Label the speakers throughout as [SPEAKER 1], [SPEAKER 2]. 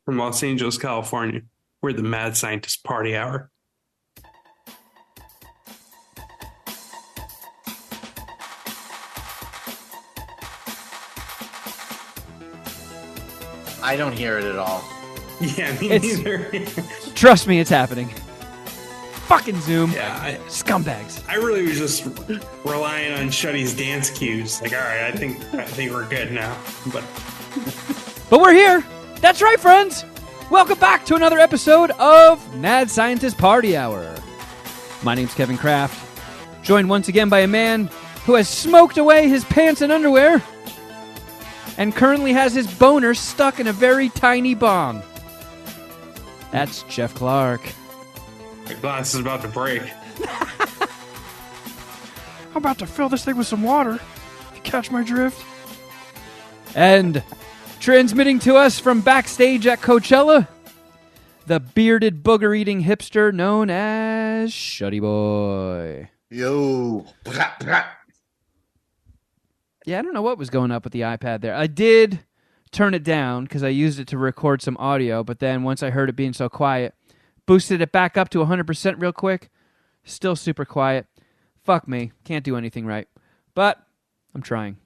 [SPEAKER 1] from Los Angeles, California. We're the Mad Scientist Party Hour.
[SPEAKER 2] I don't hear it at all.
[SPEAKER 1] Yeah, me neither.
[SPEAKER 3] Trust me, it's happening. Fucking Zoom.
[SPEAKER 1] Yeah,
[SPEAKER 3] scumbags.
[SPEAKER 1] I really was just relying on Shuddy's dance cues. Like, all right, I think we're good now. But
[SPEAKER 3] we're here. That's right, friends. Welcome back to another episode of Mad Scientist Party Hour. My name's Kevin Kraft, joined once again by a man who has smoked away his pants and underwear and currently has his boner stuck in a very tiny bong. That's Geoff Clark.
[SPEAKER 1] The glass is about to break.
[SPEAKER 4] I'm about to fill this thing with some water. If you catch my drift.
[SPEAKER 3] And transmitting to us from backstage at Coachella, the bearded booger-eating hipster known as Shuddy Boy.
[SPEAKER 2] Yo.
[SPEAKER 3] Yeah, I don't know what was going up with the iPad there. I did turn it down because I used it to record some audio, but then once I heard it being so quiet, boosted it back up to 100% real quick. Still super quiet. Fuck me. Can't do anything right. But I'm trying.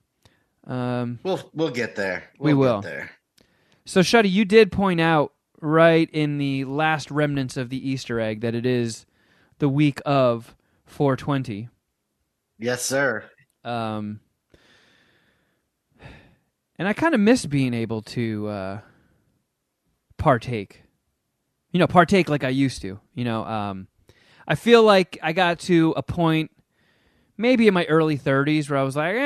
[SPEAKER 2] We'll get there.
[SPEAKER 3] We will.
[SPEAKER 2] Get there.
[SPEAKER 3] So, Shuddy, you did point out right in the last remnants of the Easter egg that it is the week of 420.
[SPEAKER 2] Yes, sir.
[SPEAKER 3] And I kind of miss being able to partake. Partake like I used to. I feel like I got to a point maybe in my early 30s where I was like,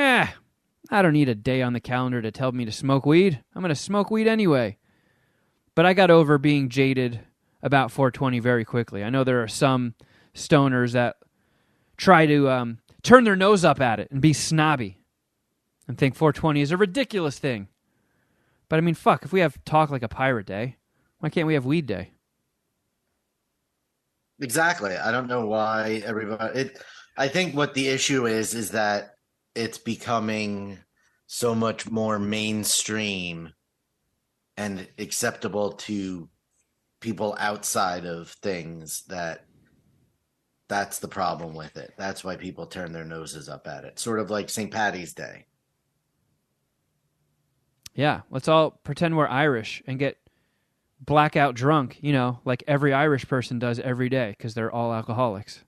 [SPEAKER 3] I don't need a day on the calendar to tell me to smoke weed. I'm going to smoke weed anyway. But I got over being jaded about 420 very quickly. I know there are some stoners that try to turn their nose up at it and be snobby and think 420 is a ridiculous thing. But I mean, fuck, if we have Talk Like a Pirate Day, why can't we have Weed Day?
[SPEAKER 2] Exactly. I don't know why everybody... I think what the issue is that it's becoming so much more mainstream and acceptable to people outside of things that's the problem with it. That's why people turn their noses up at it. Sort of like St. Paddy's Day.
[SPEAKER 3] Yeah, let's all pretend we're Irish and get blackout drunk, like every Irish person does every day because they're all alcoholics.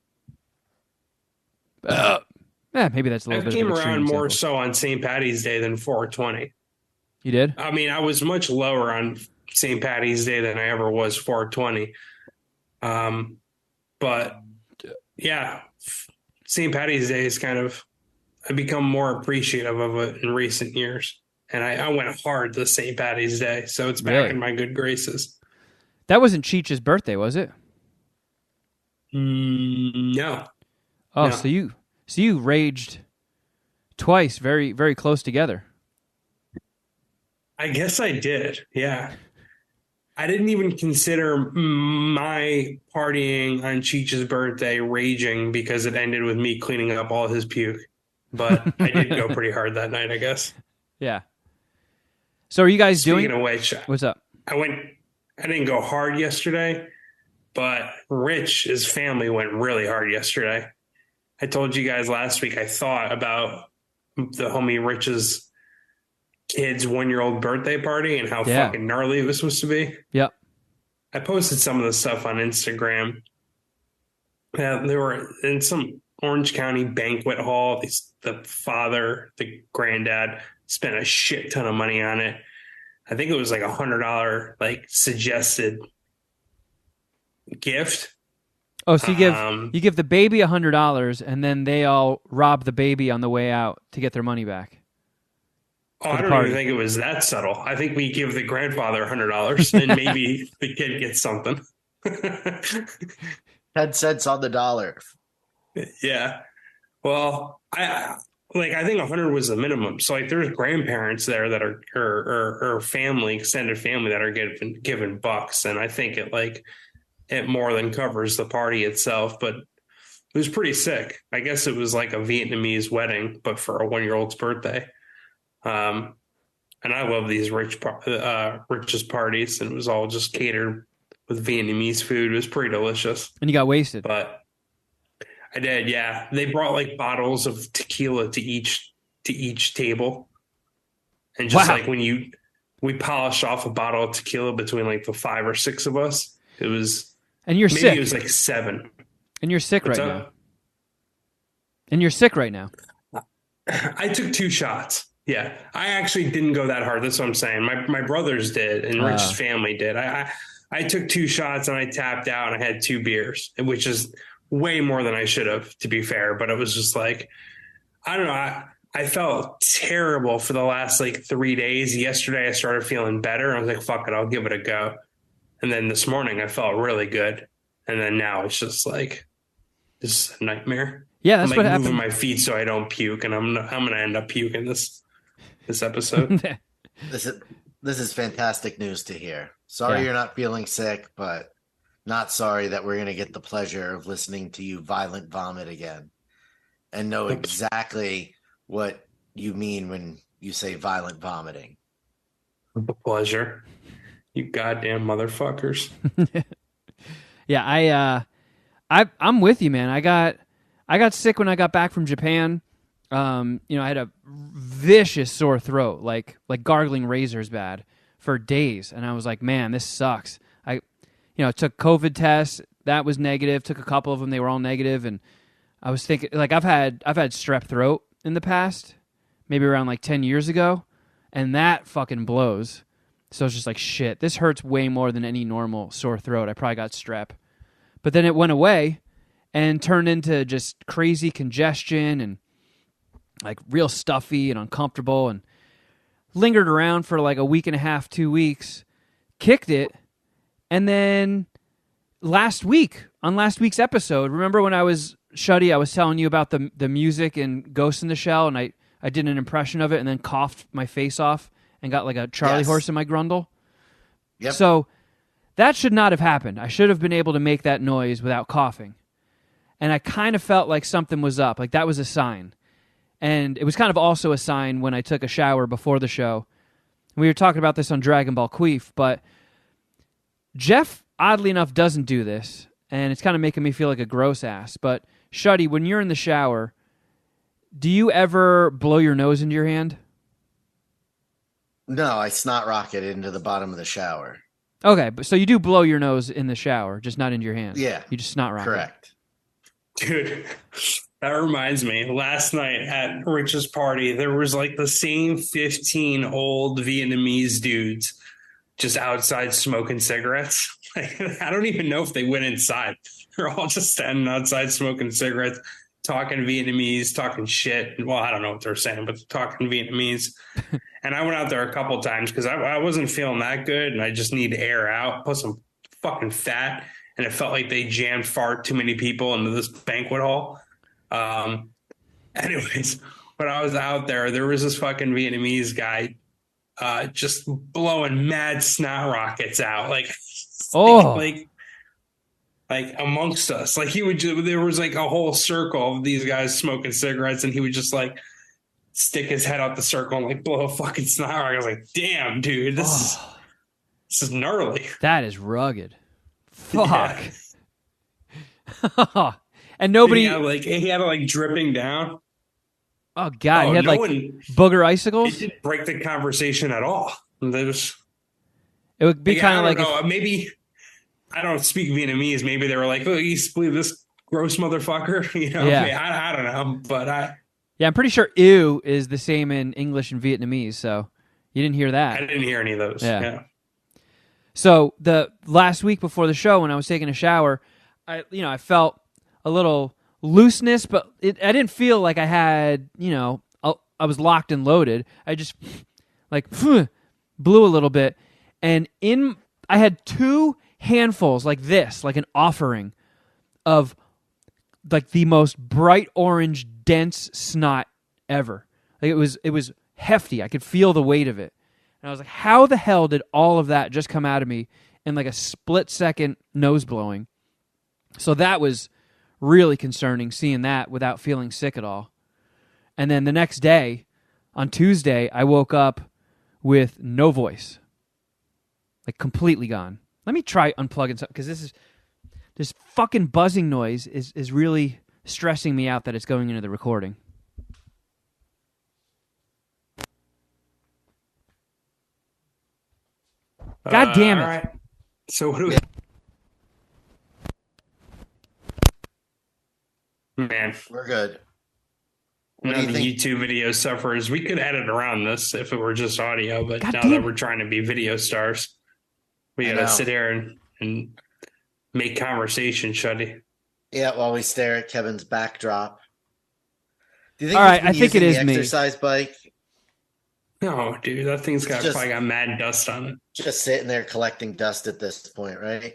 [SPEAKER 3] Maybe that's a little bit of an extreme
[SPEAKER 1] I came around more
[SPEAKER 3] example.
[SPEAKER 1] so on St. Paddy's Day than 420.
[SPEAKER 3] You did?
[SPEAKER 1] I mean, I was much lower on St. Paddy's Day than I ever was 420. But yeah, St. Paddy's Day is I've become more appreciative of it in recent years. And I went hard this St. Paddy's Day, so it's back
[SPEAKER 3] Really?
[SPEAKER 1] in my good graces.
[SPEAKER 3] That wasn't Cheech's birthday, was it?
[SPEAKER 1] No.
[SPEAKER 3] Oh,
[SPEAKER 1] No.
[SPEAKER 3] so you raged twice, very, very close together.
[SPEAKER 1] I guess I did, yeah. I didn't even consider my partying on Cheech's birthday raging because it ended with me cleaning up all his puke. But I did go pretty hard that night, I guess.
[SPEAKER 3] Yeah. So are you guys
[SPEAKER 1] Speaking of which,
[SPEAKER 3] what's up?
[SPEAKER 1] I didn't go hard yesterday, but Rich's family went really hard yesterday. I told you guys last week I thought about the homie Rich's kid's 1-year-old birthday party and how fucking gnarly it was supposed to be.
[SPEAKER 3] Yep.
[SPEAKER 1] I posted some of the stuff on Instagram. They were in some Orange County banquet hall. The father, the granddad, spent a shit ton of money on it. I think it was like $100 suggested gift.
[SPEAKER 3] Oh, so you give the baby $100 and then they all rob the baby on the way out to get their money back.
[SPEAKER 1] Oh, I don't even think it was that subtle. I think we give the grandfather $100 and maybe the kid gets something.
[SPEAKER 2] 10 cents on the dollar.
[SPEAKER 1] Yeah. Well, I think 100 was the minimum. So there's grandparents there that are or family, extended family that are given bucks, and I think it more than covers the party itself. But it was pretty sick. I guess it was like a Vietnamese wedding, but for a 1-year-old's birthday. And I love these richest parties, and it was all just catered with Vietnamese food. It was pretty delicious.
[SPEAKER 3] And you got wasted.
[SPEAKER 1] But I did, yeah. They brought like bottles of tequila to each table, and just
[SPEAKER 3] Wow.
[SPEAKER 1] like we polished off a bottle of tequila between like the 5 or 6 of us. It was
[SPEAKER 3] And you're
[SPEAKER 1] maybe
[SPEAKER 3] sick.
[SPEAKER 1] it was like 7.
[SPEAKER 3] And you're sick
[SPEAKER 1] What's
[SPEAKER 3] right
[SPEAKER 1] up?
[SPEAKER 3] now. And you're sick right now.
[SPEAKER 1] I took 2 shots. Yeah, I actually didn't go that hard. That's what I'm saying. My brothers did, and Rich's family did. I took 2 shots and I tapped out and I had 2 beers, which is way more than I should have, to be fair. But it was just like, I don't know. I felt terrible for the last like 3 days. Yesterday I started feeling better. I was like, fuck it, I'll give it a go. And then this morning I felt really good. And then now it's just like, this is a nightmare.
[SPEAKER 3] Yeah, that's
[SPEAKER 1] I'm
[SPEAKER 3] what
[SPEAKER 1] like
[SPEAKER 3] happened.
[SPEAKER 1] moving my feet so I don't puke, and I'm gonna end up puking this episode.
[SPEAKER 2] This is fantastic news to hear. Sorry
[SPEAKER 3] Yeah.
[SPEAKER 2] you're not feeling sick, but not sorry that we're going to get the pleasure of listening to you violent vomit again and know exactly what you mean when you say violent vomiting.
[SPEAKER 1] The pleasure, you goddamn motherfuckers.
[SPEAKER 3] Yeah, I'm with you, man. I got sick when I got back from Japan. I had a vicious sore throat, like gargling razors bad for days, and I was like, man, this sucks. I took COVID tests, that was negative. Took a couple of them, they were all negative, and I was thinking, like, I've had strep throat in the past, maybe around like 10 years ago, and that fucking blows. So it's just like, shit, this hurts way more than any normal sore throat. I probably got strep. But then it went away and turned into just crazy congestion and like real stuffy and uncomfortable, and lingered around for like a week and a half, 2 weeks, kicked it. And then last week's episode, remember when I was Shuddy, I was telling you about the music in Ghost in the Shell, and I did an impression of it and then coughed my face off and got like a Charlie horse in my grundle.
[SPEAKER 2] Yep.
[SPEAKER 3] So that should not have happened. I should have been able to make that noise without coughing. And I kind of felt like something was up, like that was a sign. And it was kind of also a sign when I took a shower before the show. We were talking about this on Dragon Ball Queef, but Geoff, oddly enough, doesn't do this, and it's kind of making me feel like a gross ass. But Shuddy, when you're in the shower, do you ever blow your nose into your hand?
[SPEAKER 2] No, I snot rocket into the bottom of the shower.
[SPEAKER 3] Okay, but so you do blow your nose in the shower, just not into your hand.
[SPEAKER 2] Yeah.
[SPEAKER 3] You just snot rocket.
[SPEAKER 2] Correct.
[SPEAKER 1] Dude, that reminds me. Last night at Rich's party, there was like the same 15 old Vietnamese dudes just outside smoking cigarettes. Like, I don't even know if they went inside. They're all just standing outside smoking cigarettes, talking Vietnamese, talking shit. Well, I don't know what they're saying, but talking Vietnamese. And I went out there a couple times because I wasn't feeling that good, and I just need to air out. Plus, I'm fucking fat, and it felt like they jammed far too many people into this banquet hall. Anyways, when I was out there was this fucking Vietnamese guy just blowing mad snot rockets out, like amongst us. Like there was like a whole circle of these guys smoking cigarettes, and he would just like stick his head out the circle and like blow a fucking snot rocket. I was like, damn, dude, this is gnarly.
[SPEAKER 3] That is rugged. Fuck.
[SPEAKER 1] Yeah.
[SPEAKER 3] And nobody.
[SPEAKER 1] He had it like dripping down.
[SPEAKER 3] Oh God, he had booger icicles.
[SPEAKER 1] It didn't break the conversation at all.
[SPEAKER 3] It would be kind of like
[SPEAKER 1] maybe I don't speak Vietnamese. Maybe they were like, "Oh, you believe this gross motherfucker?"
[SPEAKER 3] Yeah.
[SPEAKER 1] I don't know, but
[SPEAKER 3] I'm pretty sure "ew" is the same in English and Vietnamese. So you didn't hear that.
[SPEAKER 1] I didn't hear any of those. Yeah.
[SPEAKER 3] So the last week before the show, when I was taking a shower, I felt a little looseness, but I didn't feel like I had, I was locked and loaded. I just like blew a little bit, and I had 2 handfuls like this, like an offering of like the most bright orange, dense snot ever. Like it was hefty. I could feel the weight of it. And I was like, how the hell did all of that just come out of me in like a split second nose blowing? So that was really concerning, seeing that without feeling sick at all. And then the next day, on Tuesday, I woke up with no voice. Like completely gone. Let me try unplugging something, because this fucking buzzing noise is really stressing me out that it's going into the recording. God damn it.
[SPEAKER 1] All right. So what do we... Man,
[SPEAKER 2] We're good.
[SPEAKER 1] none
[SPEAKER 2] do
[SPEAKER 1] of
[SPEAKER 2] you
[SPEAKER 1] the
[SPEAKER 2] think?
[SPEAKER 1] YouTube video suffers. We could edit around this if it were just audio, but
[SPEAKER 3] God
[SPEAKER 1] now
[SPEAKER 3] damn
[SPEAKER 1] that
[SPEAKER 3] it.
[SPEAKER 1] we're trying to be video stars, we
[SPEAKER 2] I
[SPEAKER 1] gotta
[SPEAKER 2] know.
[SPEAKER 1] sit here and make conversation, Shuddy.
[SPEAKER 2] Yeah, while we stare at Kevin's backdrop. Do you think
[SPEAKER 3] All
[SPEAKER 2] he's
[SPEAKER 3] right,
[SPEAKER 2] been
[SPEAKER 3] I think it
[SPEAKER 2] using
[SPEAKER 3] is
[SPEAKER 2] the
[SPEAKER 3] me.
[SPEAKER 2] exercise bike?
[SPEAKER 1] No, dude, that thing's
[SPEAKER 2] Just-
[SPEAKER 1] probably got mad dust on it.
[SPEAKER 2] Just sitting there collecting dust at this point, right?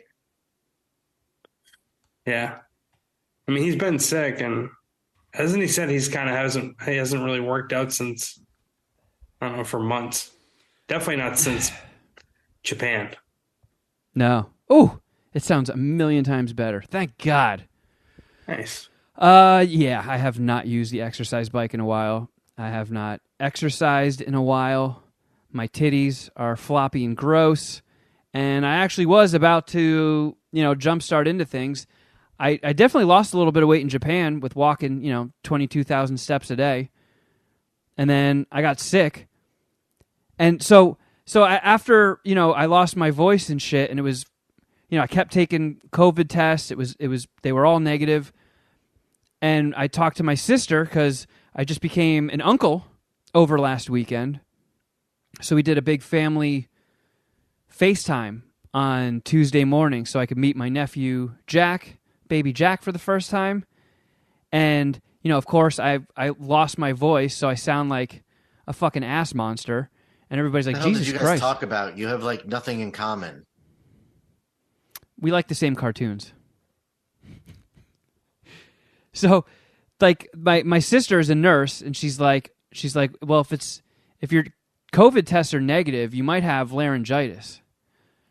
[SPEAKER 1] Yeah. I mean, he's been sick, and hasn't he said he hasn't really worked out since, I don't know, for months. Definitely not since Japan.
[SPEAKER 3] No. Oh, it sounds a million times better. Thank God.
[SPEAKER 1] Nice.
[SPEAKER 3] Yeah, I have not used the exercise bike in a while. I have not exercised in a while. My titties are floppy and gross. And I actually was about to, jumpstart into things. I definitely lost a little bit of weight in Japan with walking, 22,000 steps a day. And then I got sick. And so after, I lost my voice and shit, and it was, I kept taking COVID tests. They were all negative. And I talked to my sister because I just became an uncle over last weekend. So we did a big family FaceTime on Tuesday morning so I could meet my nephew, Jack, baby Jack, for the first time. And, of course, I lost my voice, so I sound like a fucking ass monster. And everybody's like,
[SPEAKER 2] What the hell
[SPEAKER 3] Jesus
[SPEAKER 2] did you guys
[SPEAKER 3] Christ.
[SPEAKER 2] talk about? You have like nothing in common.
[SPEAKER 3] We like the same cartoons. So, like, my sister is a nurse, and she's like, well, if your COVID tests are negative, you might have laryngitis.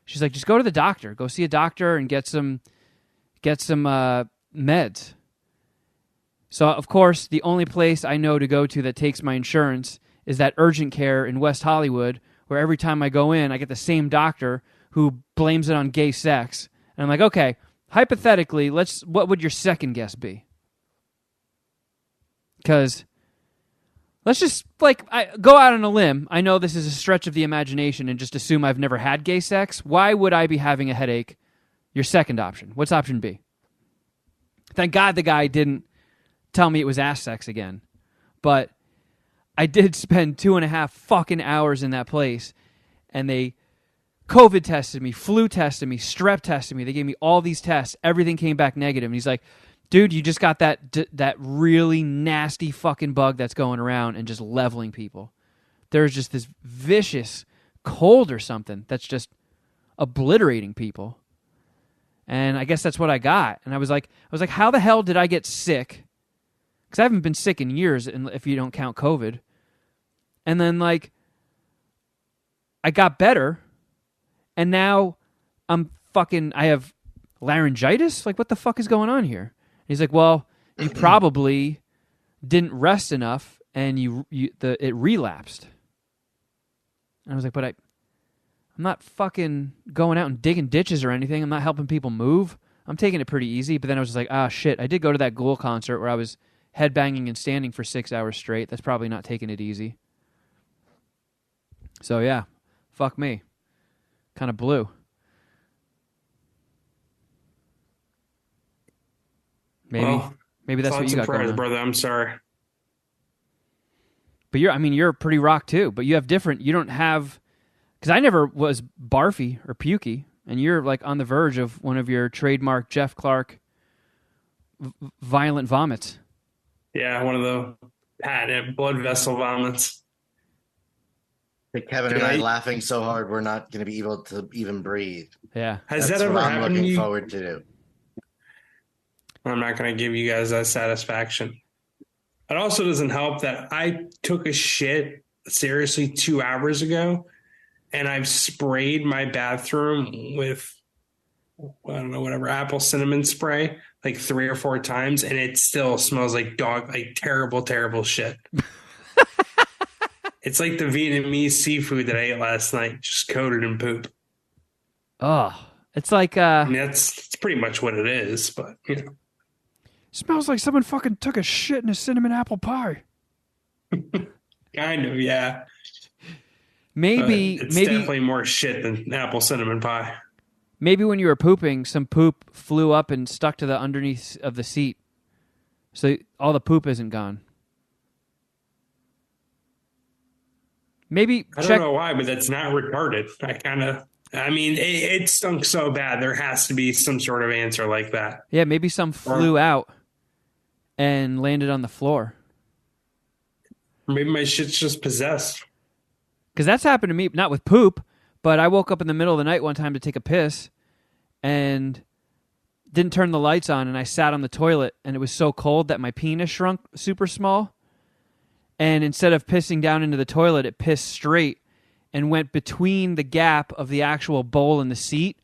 [SPEAKER 3] She's like, just go to the doctor. Go see a doctor and get some meds. So, of course, the only place I know to go to that takes my insurance is that urgent care in West Hollywood, where every time I go in, I get the same doctor who blames it on gay sex. And I'm like, okay, hypothetically, what would your second guess be? Because let's just, go out on a limb. I know this is a stretch of the imagination and just assume I've never had gay sex. Why would I be having a headache? Your second option. What's option B? Thank God the guy didn't tell me it was ass sex again. But I did spend 2.5 fucking hours in that place, and they COVID tested me, flu tested me, strep tested me. They gave me all these tests. Everything came back negative. And he's like, dude, you just got that really nasty fucking bug that's going around and just leveling people. There's just this vicious cold or something that's just obliterating people. And I guess that's what I got. And I was like, how the hell did I get sick? Because I haven't been sick in years, if you don't count COVID. And then, I got better, and now I have laryngitis? What the fuck is going on here? And he's like, well, you probably didn't rest enough, and it relapsed. And I was like, but I'm not fucking going out and digging ditches or anything. I'm not helping people move. I'm taking it pretty easy. But then I was just like, shit, I did go to that Ghoul concert where I was headbanging and standing for 6 hours straight. That's probably not taking it easy. So yeah, fuck me. Kind of blew. Maybe that's what you got going on.
[SPEAKER 1] Brother. I'm sorry.
[SPEAKER 3] But you're pretty rock too. But you don't have, because I never was barfy or pukey, and you're on the verge of one of your trademark Jeff Clark violent vomits.
[SPEAKER 1] Yeah, one of the patent blood vessel vomits.
[SPEAKER 2] Kevin and I laughing so hard we're not going to be able to even breathe.
[SPEAKER 3] Yeah.
[SPEAKER 1] Has
[SPEAKER 2] That's
[SPEAKER 1] that ever
[SPEAKER 2] what I'm
[SPEAKER 1] happened to
[SPEAKER 2] looking
[SPEAKER 1] you?
[SPEAKER 2] forward to.
[SPEAKER 1] I'm not going to give you guys that satisfaction. It also doesn't help that I took a shit seriously 2 hours ago, and I've sprayed my bathroom with, I don't know, whatever, apple cinnamon spray 3 or 4 times, and it still smells like terrible, terrible shit. It's like the Vietnamese seafood that I ate last night, just coated in poop.
[SPEAKER 3] Oh, it's like
[SPEAKER 1] I mean, that's pretty much what it is, but
[SPEAKER 4] Smells like someone fucking took a shit in a cinnamon apple pie.
[SPEAKER 1] kind of, yeah.
[SPEAKER 3] maybe
[SPEAKER 1] It's
[SPEAKER 3] maybe
[SPEAKER 1] definitely more shit than apple cinnamon pie.
[SPEAKER 3] maybe when you were pooping, some poop flew up and stuck to the underneath of the seat, so all the poop isn't gone. Maybe
[SPEAKER 1] I
[SPEAKER 3] check.
[SPEAKER 1] don't know why, but that's not retarded. I mean, it stunk so bad. There has to be some sort of answer like that.
[SPEAKER 3] Yeah, maybe some flew out and landed on the floor.
[SPEAKER 1] Or maybe my shit's just possessed.
[SPEAKER 3] Because that's happened to me, not with poop, but I woke up in the middle of the night one time to take a piss and didn't turn the lights on, and I sat on the toilet, and it was so cold that my penis shrunk super small. And instead of pissing down into the toilet, it pissed straight and went between the gap of the actual bowl and the seat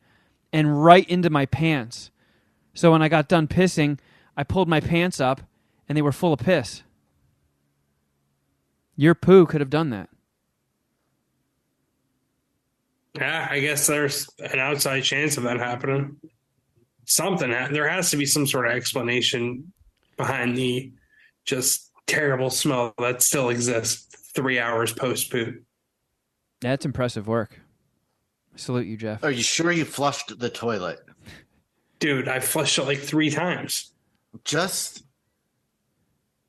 [SPEAKER 3] and right into my pants. So when I got done pissing, I pulled my pants up, and they were full of piss. Your poo could have done that.
[SPEAKER 1] Yeah, I guess there's an outside chance of that happening. There has to be some sort of explanation behind the just terrible smell that still exists 3 hours post poop.
[SPEAKER 3] That's impressive work. I salute you, Geoff.
[SPEAKER 2] Are you sure you flushed the toilet?
[SPEAKER 1] Dude, I flushed it like 3 times.
[SPEAKER 2] Just,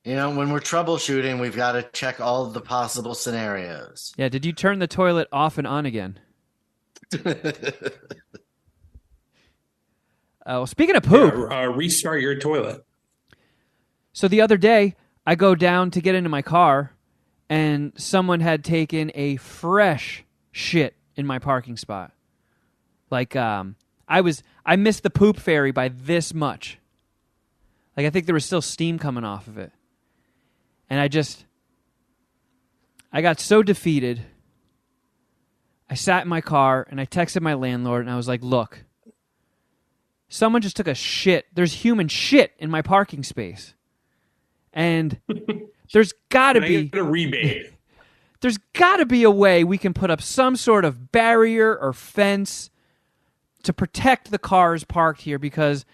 [SPEAKER 2] when we're troubleshooting, we've got to check all of the possible scenarios.
[SPEAKER 3] Yeah, did you turn the toilet off and on again? Well, speaking of poop.
[SPEAKER 1] Yeah, restart your toilet.
[SPEAKER 3] So the other day, I go down to get into my car, and someone had taken a fresh shit in my parking spot. Like, I missed the poop fairy by this much. Like, I think there was still steam coming off of it. And I got so defeated. I sat in my car, and I texted my landlord, and I was like, look, someone just took a shit. There's human shit in my parking space. And there's got to be
[SPEAKER 1] a rebate.
[SPEAKER 3] There's got to be a way we can put up some sort of barrier or fence to protect the cars parked here, because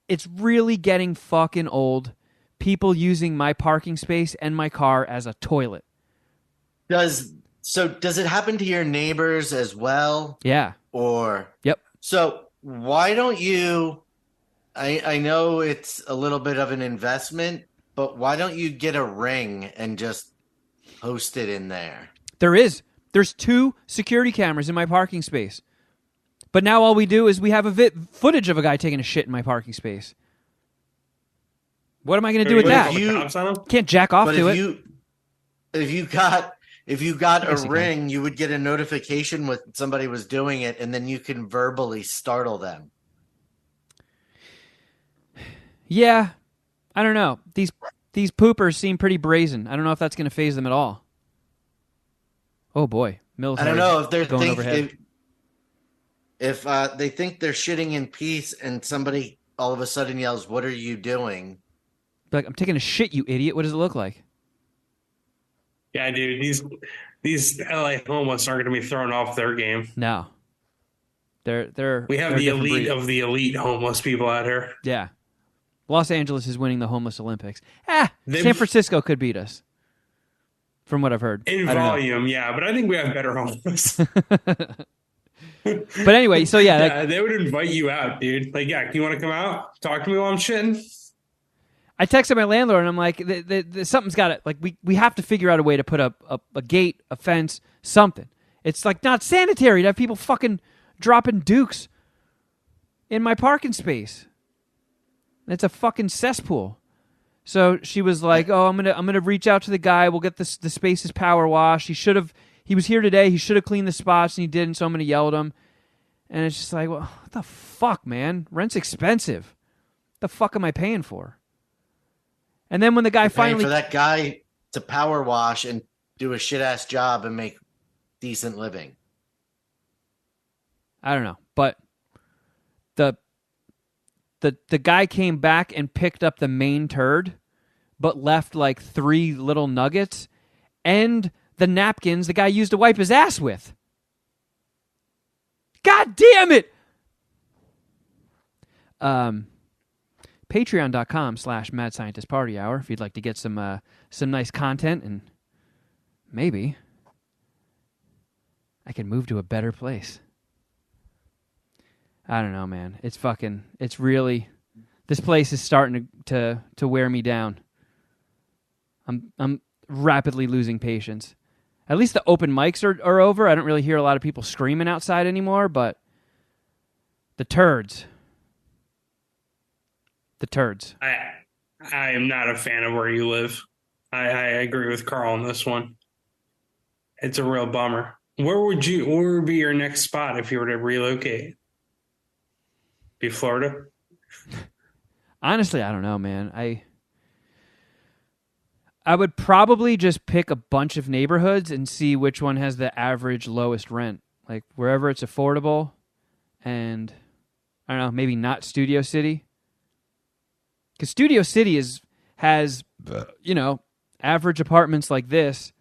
[SPEAKER 3] it's really getting fucking old. People using my parking space and my car as a toilet.
[SPEAKER 2] Does it happen to your neighbors as well?
[SPEAKER 3] Yeah.
[SPEAKER 2] Or
[SPEAKER 3] Yep.
[SPEAKER 2] So why don't you? I know it's a little bit of an investment, but why don't you get a ring and just post it in there?
[SPEAKER 3] There's 2 security cameras in my parking space. But now all we do is we have footage of a guy taking a shit in my parking space. What am I going to do with that? Can't jack off to it.
[SPEAKER 2] If you got a ring, you would get a notification when somebody was doing it, and then you can verbally startle them.
[SPEAKER 3] Yeah, I don't know. These poopers seem pretty brazen. I don't know if that's going to faze them at all. Oh boy, military.
[SPEAKER 2] I don't know if they're
[SPEAKER 3] going overhead.
[SPEAKER 2] If they think they're shitting in peace, and somebody all of a sudden yells, "What are you doing?"
[SPEAKER 3] Be like, I'm taking a shit, you idiot. What does it look like?
[SPEAKER 1] Yeah, dude, these LA homeless aren't going to be thrown off their game.
[SPEAKER 3] No, we have
[SPEAKER 1] the elite of the elite homeless people out here.
[SPEAKER 3] Yeah, Los Angeles is winning the homeless Olympics. San Francisco could beat us, from what I've heard.
[SPEAKER 1] In volume, yeah, but I think we have better homeless.
[SPEAKER 3] But anyway, so yeah,
[SPEAKER 1] they would invite you out, dude. Like, yeah, you want to come out, talk to me while I'm shitting?
[SPEAKER 3] I texted my landlord, and I'm like, something's got to, like, we have to figure out a way to put up a gate, a fence, something. It's, like, not sanitary to have people fucking dropping dukes in my parking space. It's a fucking cesspool. So she was like, oh, I'm gonna reach out to the guy. We'll get the spaces power washed. He was here today. He should have cleaned the spots, and he didn't, so I'm going to yell at him. And it's just like, well, what the fuck, man? Rent's expensive. What the fuck am I paying for? And then when the guy finally...
[SPEAKER 2] for that guy to power wash and do a shit-ass job and make decent living.
[SPEAKER 3] I don't know. But the guy came back and picked up the main turd, but left like 3 little nuggets. And the napkins the guy used to wipe his ass with. God damn it! Patreon.com/Mad Scientist Party Hour if you'd like to get some nice content, and maybe I can move to a better place. I don't know, man. It's really, this place is starting to wear me down. I'm rapidly losing patience. At least the open mics are over. I don't really hear a lot of people screaming outside anymore, but the turds.
[SPEAKER 1] I am not a fan of where you live. I agree with Carl on this one. It's a real bummer. Where would be your next spot if you were to relocate? Be Florida?
[SPEAKER 3] Honestly, I don't know, man. I would probably just pick a bunch of neighborhoods and see which one has the average lowest rent. Like wherever it's affordable, and I don't know, maybe not Studio City. Because Studio City has average apartments like this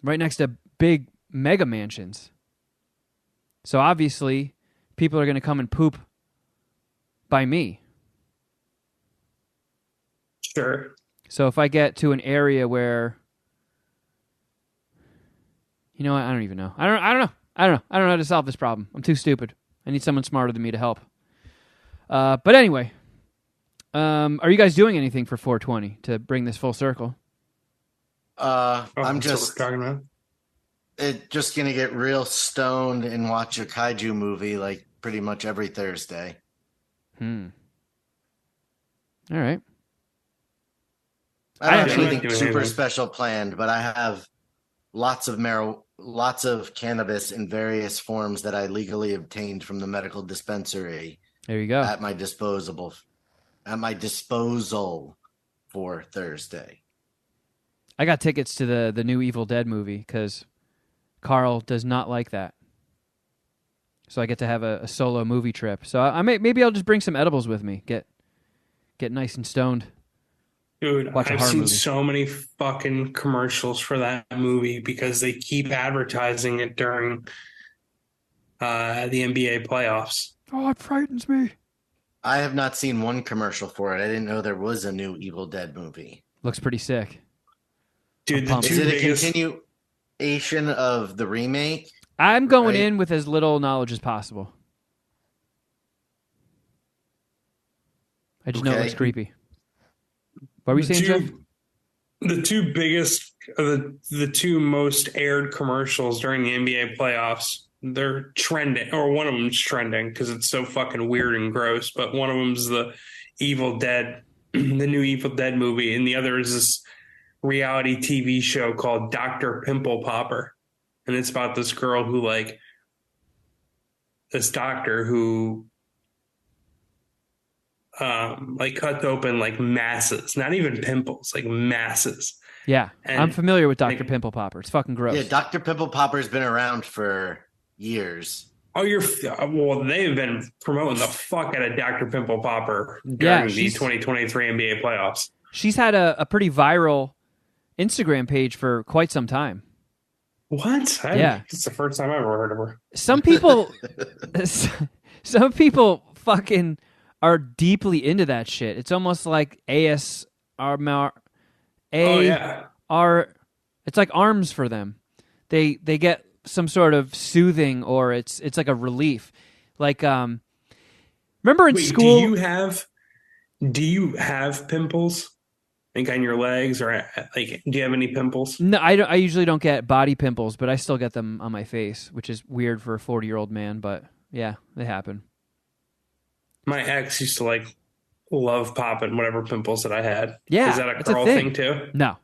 [SPEAKER 3] right next to big mega mansions. So obviously, people are going to come and poop by me.
[SPEAKER 1] Sure.
[SPEAKER 3] So if I get to an area where, you know what, I don't even know. I don't know. I don't know how to solve this problem. I'm too stupid. I need someone smarter than me to help. But anyway, are you guys doing anything for 420 to bring this full circle?
[SPEAKER 2] I'm just
[SPEAKER 1] talking about.
[SPEAKER 2] Just gonna get real stoned and watch a kaiju movie like pretty much every Thursday.
[SPEAKER 3] All right.
[SPEAKER 2] I don't have
[SPEAKER 1] actually
[SPEAKER 2] anything
[SPEAKER 1] like doing
[SPEAKER 2] super
[SPEAKER 1] anything.
[SPEAKER 2] special planned, but I have lots of cannabis in various forms that I legally obtained from the medical dispensary
[SPEAKER 3] There you go.
[SPEAKER 2] at my disposal for Thursday.
[SPEAKER 3] I got tickets to the new Evil Dead movie because Carl does not like that. So I get to have a solo movie trip. So maybe I'll just bring some edibles with me. Get nice and stoned.
[SPEAKER 1] Dude,
[SPEAKER 3] Watch a
[SPEAKER 1] I've
[SPEAKER 3] horror
[SPEAKER 1] seen
[SPEAKER 3] movie.
[SPEAKER 1] so many fucking commercials for that movie because they keep advertising it during the NBA playoffs.
[SPEAKER 4] Oh, it frightens me.
[SPEAKER 2] I have not seen one commercial for it. I didn't know there was a new Evil Dead movie.
[SPEAKER 3] Looks pretty sick.
[SPEAKER 1] Dude, the
[SPEAKER 3] pumped.
[SPEAKER 2] Is
[SPEAKER 1] two
[SPEAKER 2] it a
[SPEAKER 1] biggest.
[SPEAKER 2] continuation of the remake?
[SPEAKER 3] I'm going
[SPEAKER 2] Right.
[SPEAKER 3] in with as little knowledge as possible. I just know it
[SPEAKER 2] Okay.
[SPEAKER 3] looks creepy. What were you
[SPEAKER 1] the
[SPEAKER 3] saying, Jeff?
[SPEAKER 1] The two biggest, the two most aired commercials during the NBA playoffs, they're trending, or one of them's trending because it's so fucking weird and gross. But one of them's the Evil Dead, the new Evil Dead movie, and the other is this reality TV show called Dr. Pimple Popper, and it's about this girl who this doctor who cuts open like masses, not even pimples, like masses.
[SPEAKER 3] Yeah,
[SPEAKER 1] And,
[SPEAKER 3] I'm familiar with Dr.
[SPEAKER 1] like-
[SPEAKER 3] Pimple Popper. It's fucking gross.
[SPEAKER 2] Yeah, Dr. Pimple Popper's been around for years.
[SPEAKER 1] Oh, well, they've been promoting the fuck out of Dr. Pimple Popper
[SPEAKER 3] Yeah,
[SPEAKER 1] during the
[SPEAKER 3] she's-
[SPEAKER 1] 2023 NBA playoffs.
[SPEAKER 3] She's had a pretty viral Instagram page for quite some time.
[SPEAKER 1] What?
[SPEAKER 3] Yeah.
[SPEAKER 1] It's the first time I've ever heard of her.
[SPEAKER 3] Some people, some people fucking are deeply into that shit. It's almost like ASMR.
[SPEAKER 1] Oh, yeah.
[SPEAKER 3] It's like arms for them. They get some sort of soothing, or it's like a relief. Like remember in
[SPEAKER 1] Wait,
[SPEAKER 3] school?
[SPEAKER 1] do you have pimples? Like on your legs, or like, do you have any pimples?
[SPEAKER 3] No, I don't. I usually don't get body pimples, but I still get them on my face, which is weird for a 40-year-old man. But yeah, they happen.
[SPEAKER 1] My ex used to love popping whatever pimples that I had.
[SPEAKER 3] Yeah,
[SPEAKER 1] Is that a
[SPEAKER 3] it's a
[SPEAKER 1] girl
[SPEAKER 3] thing.
[SPEAKER 1] thing too?
[SPEAKER 3] No,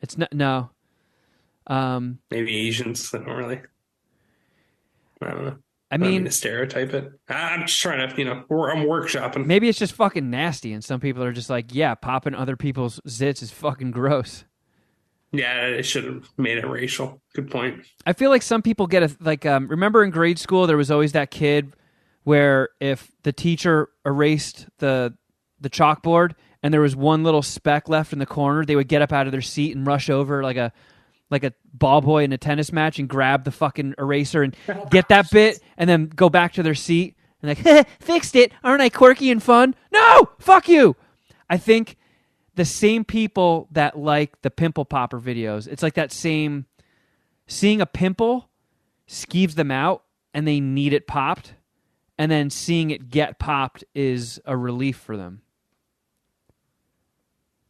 [SPEAKER 3] it's not. No.
[SPEAKER 1] Maybe Asians that don't really. I don't know.
[SPEAKER 3] I
[SPEAKER 1] I don't mean
[SPEAKER 3] mean,
[SPEAKER 1] to stereotype it. I'm just trying to, I'm workshopping.
[SPEAKER 3] maybe it's just fucking nasty, and some people are just like, yeah, popping other people's zits is fucking gross.
[SPEAKER 1] Yeah, it should have made it racial. Good point.
[SPEAKER 3] I feel like some people get remember in grade school there was always that kid where if the teacher erased the chalkboard, and there was one little speck left in the corner, they would get up out of their seat and rush over like a ball boy in a tennis match and grab the fucking eraser and get that bit and then go back to their seat and like, fixed it. Aren't I quirky and fun? No, fuck you. I think the same people that like the pimple popper videos, it's like that same, seeing a pimple skeeves them out and they need it popped, and then seeing it get popped is a relief for them.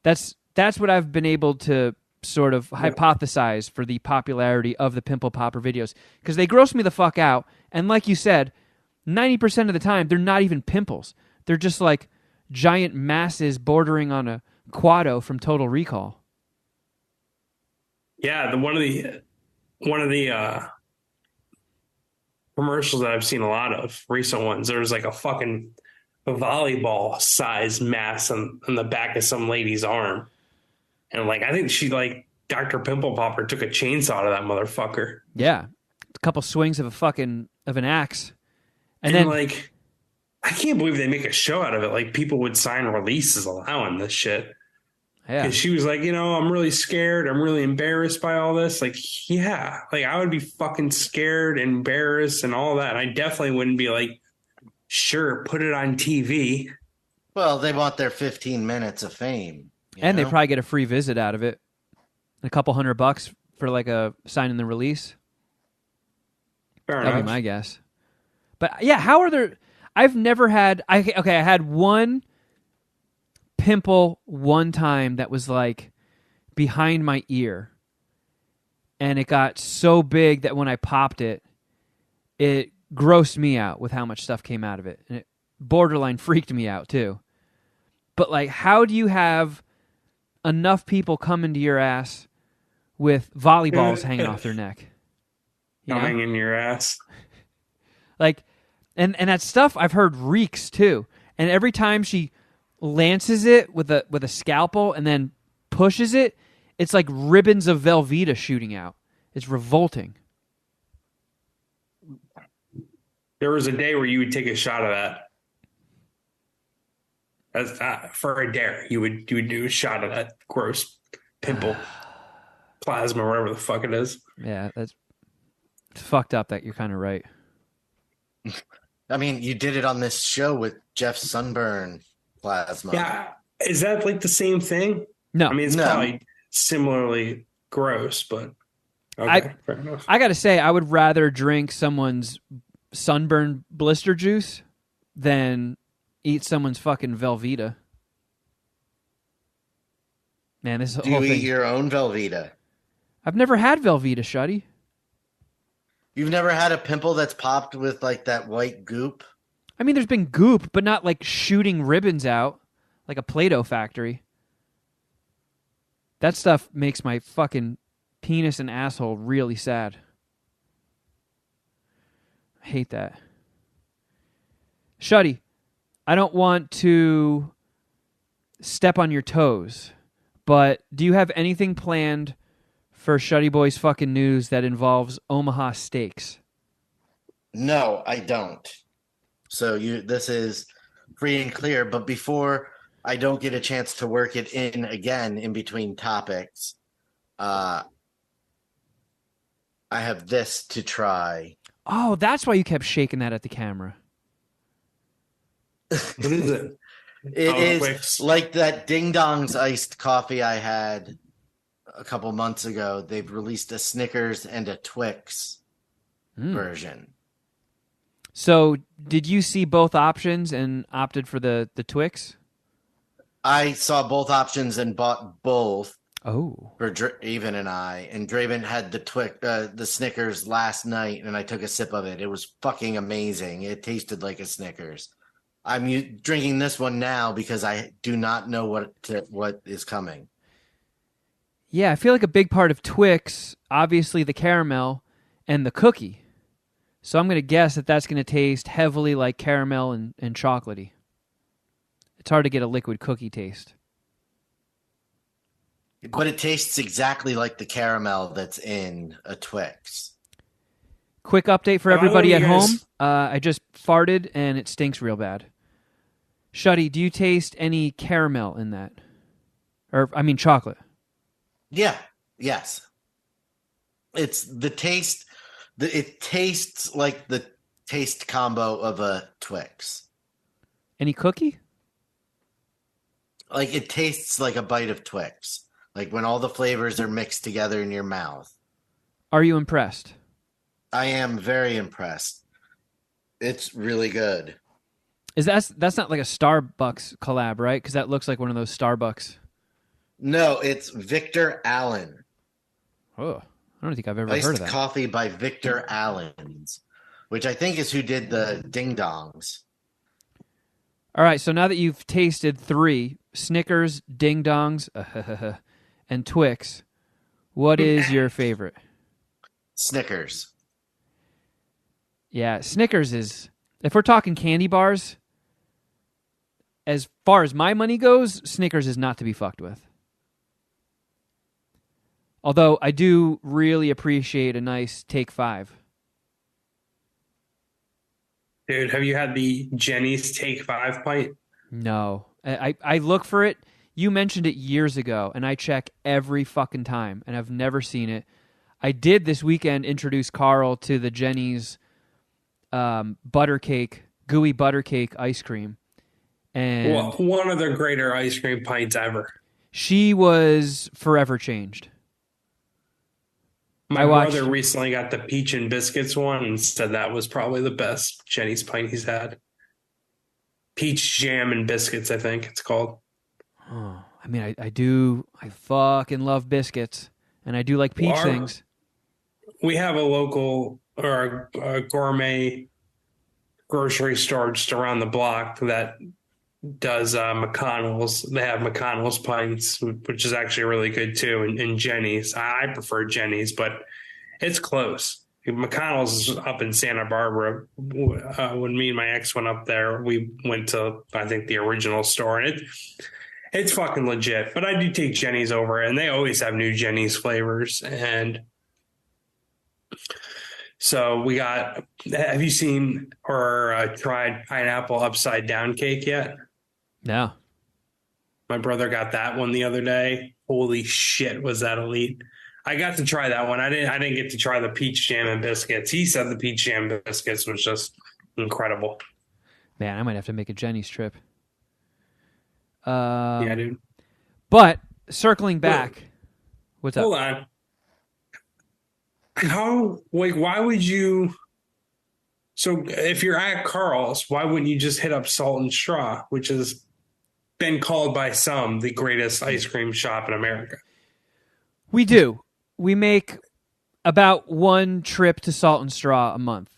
[SPEAKER 3] That's what I've been able to sort of hypothesize for the popularity of the pimple popper videos, because they gross me the fuck out, and like you said, 90% of the time they're not even pimples. They're just like giant masses bordering on a Quado from Total Recall.
[SPEAKER 1] Yeah, one of the commercials that I've seen a lot of, recent ones, there's like a fucking volleyball size mass on the back of some lady's arm. And like, I think she, like, Dr. Pimple Popper took a chainsaw to that motherfucker.
[SPEAKER 3] Yeah. A couple swings of an axe.
[SPEAKER 1] And
[SPEAKER 3] then,
[SPEAKER 1] like, I can't believe they make a show out of it. Like, people would sign releases allowing this shit.
[SPEAKER 3] Yeah.
[SPEAKER 1] Because she was like, I'm really scared. I'm really embarrassed by all this. Like, yeah. Like, I would be fucking scared, embarrassed, and all that. And I definitely wouldn't be like, sure, put it on TV.
[SPEAKER 2] Well, they want their 15 minutes of fame.
[SPEAKER 3] And they probably get a free visit out of it. A couple $100 for like a signing the release.
[SPEAKER 1] Fair
[SPEAKER 3] That'd
[SPEAKER 1] enough.
[SPEAKER 3] be my guess. But yeah, how are there... I've never had... I had one pimple one time that was like behind my ear. And it got so big that when I popped it, it grossed me out with how much stuff came out of it. And it borderline freaked me out too. But like, how do you have enough people come into your ass with volleyballs hanging off their neck? You know?
[SPEAKER 1] Coming in your ass.
[SPEAKER 3] Like, and that stuff I've heard reeks too. And every time she lances it with a scalpel and then pushes it, it's like ribbons of Velveeta shooting out. It's revolting.
[SPEAKER 1] There was a day where you would take a shot of that. As for a dare, you would do a shot of that gross pimple plasma, or whatever the fuck it is.
[SPEAKER 3] Yeah, it's fucked up that you're kind of right.
[SPEAKER 2] I mean, you did it on this show with Geoff's sunburn plasma.
[SPEAKER 1] Yeah, is that like the same thing?
[SPEAKER 3] No,
[SPEAKER 1] I mean, it's probably similarly gross, but okay, fair enough.
[SPEAKER 3] I gotta say, I would rather drink someone's sunburn blister juice than eat someone's fucking Velveeta. Man, this
[SPEAKER 2] Do
[SPEAKER 3] whole
[SPEAKER 2] you
[SPEAKER 3] thing.
[SPEAKER 2] eat your own Velveeta?
[SPEAKER 3] I've never had Velveeta, Shuddy.
[SPEAKER 2] You've never had a pimple that's popped with like that white goop?
[SPEAKER 3] I mean, there's been goop, but not like shooting ribbons out like a Play-Doh factory. That stuff makes my fucking penis and asshole really sad. I hate that. Shuddy, I don't want to step on your toes, but do you have anything planned for Shuddy Boy's fucking news that involves Omaha steaks?
[SPEAKER 2] No, I don't. So this is free and clear, but before I don't get a chance to work it in again in between topics, I have this to try.
[SPEAKER 3] Oh, that's why you kept shaking that at the camera.
[SPEAKER 1] What is it?
[SPEAKER 2] It is
[SPEAKER 1] Twix.
[SPEAKER 2] like that Ding Dong's iced coffee I had a couple months ago. They've released a Snickers and a Twix version.
[SPEAKER 3] So, did you see both options and opted for the Twix?
[SPEAKER 2] I saw both options and bought both
[SPEAKER 3] Oh.
[SPEAKER 2] for Draven and I. And Draven had the Snickers last night, and I took a sip of it. It was fucking amazing. It tasted like a Snickers. I'm drinking this one now because I do not know what is coming.
[SPEAKER 3] Yeah, I feel like a big part of Twix, obviously the caramel and the cookie. So I'm going to guess that that's going to taste heavily like caramel and chocolatey. It's hard to get a liquid cookie taste.
[SPEAKER 2] But it tastes exactly like the caramel that's in a Twix.
[SPEAKER 3] Quick update for
[SPEAKER 1] Well, I
[SPEAKER 3] everybody
[SPEAKER 1] know
[SPEAKER 3] at
[SPEAKER 1] you
[SPEAKER 3] home.
[SPEAKER 1] guys-
[SPEAKER 3] I just farted and it stinks real bad. Shuddy, do you taste any caramel in that? Or, I mean, chocolate.
[SPEAKER 2] Yeah. Yes. It's the taste. It tastes like the taste combo of a Twix.
[SPEAKER 3] Any cookie?
[SPEAKER 2] Like it tastes like a bite of Twix. Like when all the flavors are mixed together in your mouth.
[SPEAKER 3] Are you impressed?
[SPEAKER 2] I am very impressed. It's really good.
[SPEAKER 3] That's not like a Starbucks collab, right? Because that looks like one of those Starbucks.
[SPEAKER 2] No, it's Victor Allen.
[SPEAKER 3] Oh, I don't think I've ever heard of
[SPEAKER 2] Iced
[SPEAKER 3] that.
[SPEAKER 2] coffee by Victor Allen's, which I think is who did the Ding Dongs.
[SPEAKER 3] All right, so now that you've tasted 3 Snickers, Ding Dongs, and Twix, what is your favorite?
[SPEAKER 2] Snickers.
[SPEAKER 3] Yeah, Snickers is, if we're talking candy bars, as far as my money goes, Snickers is not to be fucked with. Although I do really appreciate a nice Take 5.
[SPEAKER 1] Dude, have you had the Jenny's Take 5 pint?
[SPEAKER 3] No. I look for it. You mentioned it years ago, and I check every fucking time, and I've never seen it. I did this weekend introduce Carl to the Jenny's buttercake, gooey buttercake ice cream. And
[SPEAKER 1] Well, one of the greater ice cream pints ever.
[SPEAKER 3] she was forever changed.
[SPEAKER 1] My
[SPEAKER 3] I watched-
[SPEAKER 1] brother recently got the peach and biscuits one and said that was probably the best Jenny's pint he's had. Peach jam and biscuits, I think it's called.
[SPEAKER 3] Oh, I mean, I fucking love biscuits, and I do like peach
[SPEAKER 1] Well,
[SPEAKER 3] things.
[SPEAKER 1] We have a local or a gourmet grocery store just around the block that does McConnell's. They have McConnell's pints, which is actually really good too, and Jenny's. I prefer Jenny's, but it's close. McConnell's is up in Santa Barbara. When me and my ex went up there, we went to, I think, the original store, and it's fucking legit. But I do take Jenny's over, and they always have new Jenny's flavors. And so we got, have you seen or tried pineapple upside down cake yet?
[SPEAKER 3] No.
[SPEAKER 1] My brother got that one the other day. Holy shit, was that elite. I got to try that one. I didn't get to try the peach jam and biscuits. He said the peach jam biscuits was just incredible.
[SPEAKER 3] Man, I might have to make a Jenny's trip.
[SPEAKER 1] Yeah, dude.
[SPEAKER 3] But circling back, what's up?
[SPEAKER 1] Hold on. Why would you? So if you're at Carl's, why wouldn't you just hit up Salt and Straw, which has been called by some the greatest ice cream shop in America?
[SPEAKER 3] We do. We make about one trip to Salt and Straw a month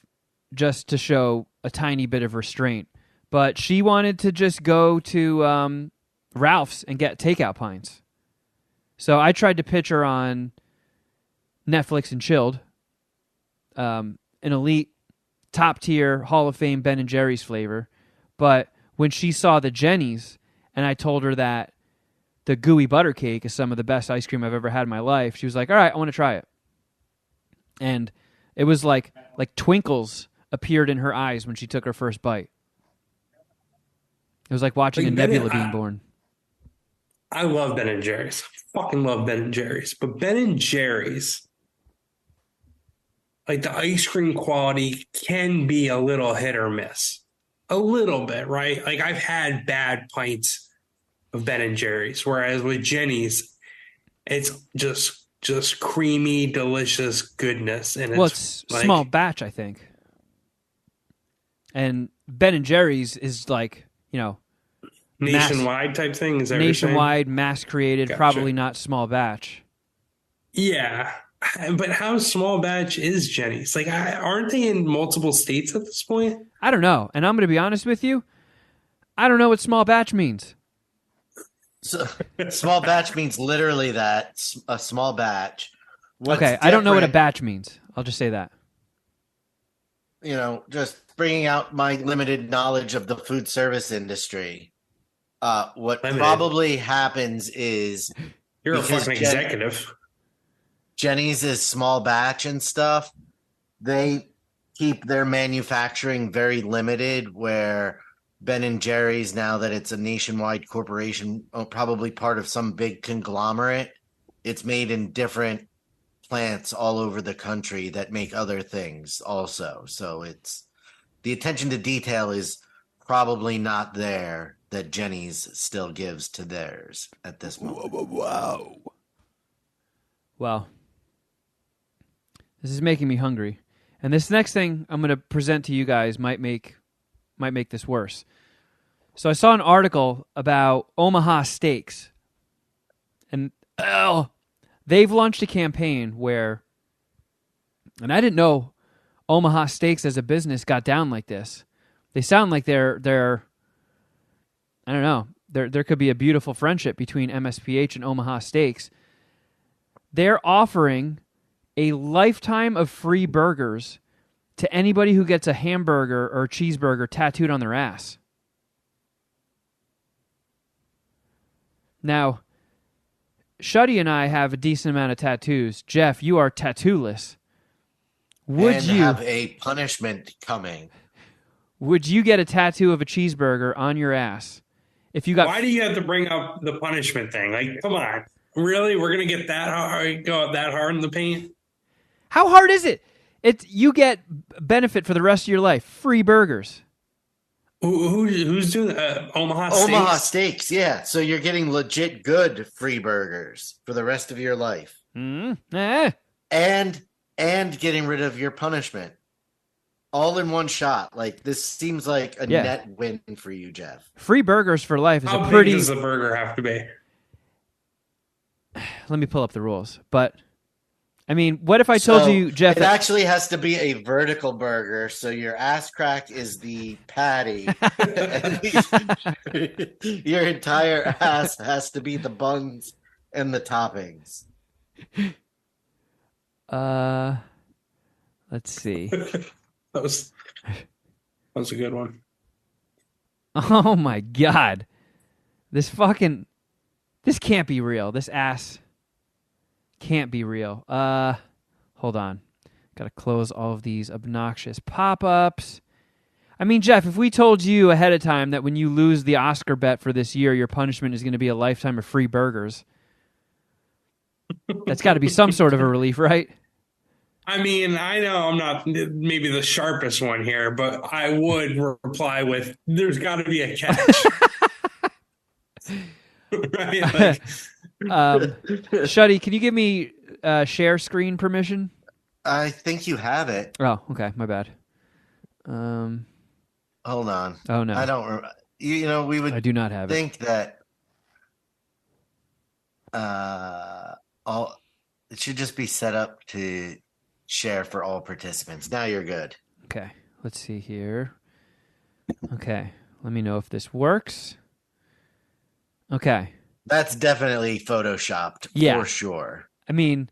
[SPEAKER 3] just to show a tiny bit of restraint. But she wanted to just go to Ralph's and get takeout pints. So I tried to pitch her on Netflix and Chilled, an elite, top-tier, Hall of Fame Ben & Jerry's flavor. But when she saw the Jenny's, and I told her that the gooey butter cake is some of the best ice cream I've ever had in my life, she was like, all right, I want to try it. And it was like twinkles appeared in her eyes when she took her first bite. It was like watching a nebula being born.
[SPEAKER 1] I love Ben & Jerry's. Fucking love Ben & Jerry's. But Ben & Jerry's, like the ice cream quality can be a little hit or miss. A little bit, right? Like I've had bad pints of Ben & Jerry's, whereas with Jenny's, it's just creamy, delicious goodness. And
[SPEAKER 3] It's
[SPEAKER 1] like,
[SPEAKER 3] small batch, I think. And Ben & Jerry's is like,
[SPEAKER 1] nationwide type thing. Is that
[SPEAKER 3] nationwide, mass created,
[SPEAKER 1] Gotcha.
[SPEAKER 3] probably not small batch.
[SPEAKER 1] Yeah. But how small batch is Jenny's? Like, aren't they in multiple states at this point?
[SPEAKER 3] I don't know. And I'm going to be honest with you. I don't know what small batch means.
[SPEAKER 2] So, small batch means literally that, a small batch. What's
[SPEAKER 3] I don't know what a
[SPEAKER 2] different,
[SPEAKER 3] batch means. I'll just say that.
[SPEAKER 2] Just bringing out my limited knowledge of the food service industry. What
[SPEAKER 1] Limited.
[SPEAKER 2] probably happens is
[SPEAKER 1] You're a
[SPEAKER 2] because
[SPEAKER 1] fucking executive.
[SPEAKER 2] Jenny's is small batch and stuff. They keep their manufacturing very limited, where Ben and Jerry's, now that it's a nationwide corporation, probably part of some big conglomerate, it's made in different plants all over the country that make other things also. So it's the attention to detail is probably not there that Jenny's still gives to theirs at this moment.
[SPEAKER 3] Wow. Well, this is making me hungry. And this next thing I'm going to present to you guys might make this worse. So I saw an article about Omaha Steaks. And they've launched a campaign where, and I didn't know Omaha Steaks as a business got down like this. They sound like they're I don't know. There could be a beautiful friendship between MSPH and Omaha Steaks. They're offering a lifetime of free burgers to anybody who gets a hamburger or a cheeseburger tattooed on their ass. Now, Shuddy and I have a decent amount of tattoos. Geoff, you are tattooless. Would you
[SPEAKER 2] have a punishment coming?
[SPEAKER 3] Would you get a tattoo of a cheeseburger on your ass if you got?
[SPEAKER 1] Why do you have to bring up the punishment thing? Like, come on, really? We're gonna get that hard? Go that hard in the paint?
[SPEAKER 3] How hard is it? You get benefit for the rest of your life. Free burgers.
[SPEAKER 1] Who's doing that? Omaha Steaks?
[SPEAKER 2] Omaha Steaks, yeah. So you're getting legit good free burgers for the rest of your life. And getting rid of your punishment. All in one shot. Like, this seems like a net win for you, Geoff.
[SPEAKER 3] Free burgers for life is
[SPEAKER 1] How
[SPEAKER 3] a pretty...
[SPEAKER 1] big does the burger have to be?
[SPEAKER 3] Let me pull up the rules. But, I mean, what if I told you, Geoff...
[SPEAKER 2] It actually has to be a vertical burger, so your ass crack is the patty. And your entire ass has to be the buns and the toppings.
[SPEAKER 3] Let's see.
[SPEAKER 1] That was a good one.
[SPEAKER 3] Oh my God. This can't be real. This ass can't be real. Hold on. Got to close all of these obnoxious pop-ups. I mean, Geoff, if we told you ahead of time that when you lose the Oscar bet for this year, your punishment is going to be a lifetime of free burgers, that's got to be some sort of a relief, right?
[SPEAKER 1] I mean, I know I'm not maybe the sharpest one here, but I would reply with, there's got to be a catch. Right? Like,
[SPEAKER 3] Shuddy, can you give me share screen permission?
[SPEAKER 2] I think you have it.
[SPEAKER 3] Oh, okay. My bad.
[SPEAKER 2] Hold on.
[SPEAKER 3] Oh, no.
[SPEAKER 2] I don't... we would
[SPEAKER 3] I do not have
[SPEAKER 2] think that it should just be set up to share for all participants. Now you're good.
[SPEAKER 3] Okay, let's see here. Okay, let me know if this works. Okay.
[SPEAKER 2] That's definitely photoshopped for sure.
[SPEAKER 3] I mean,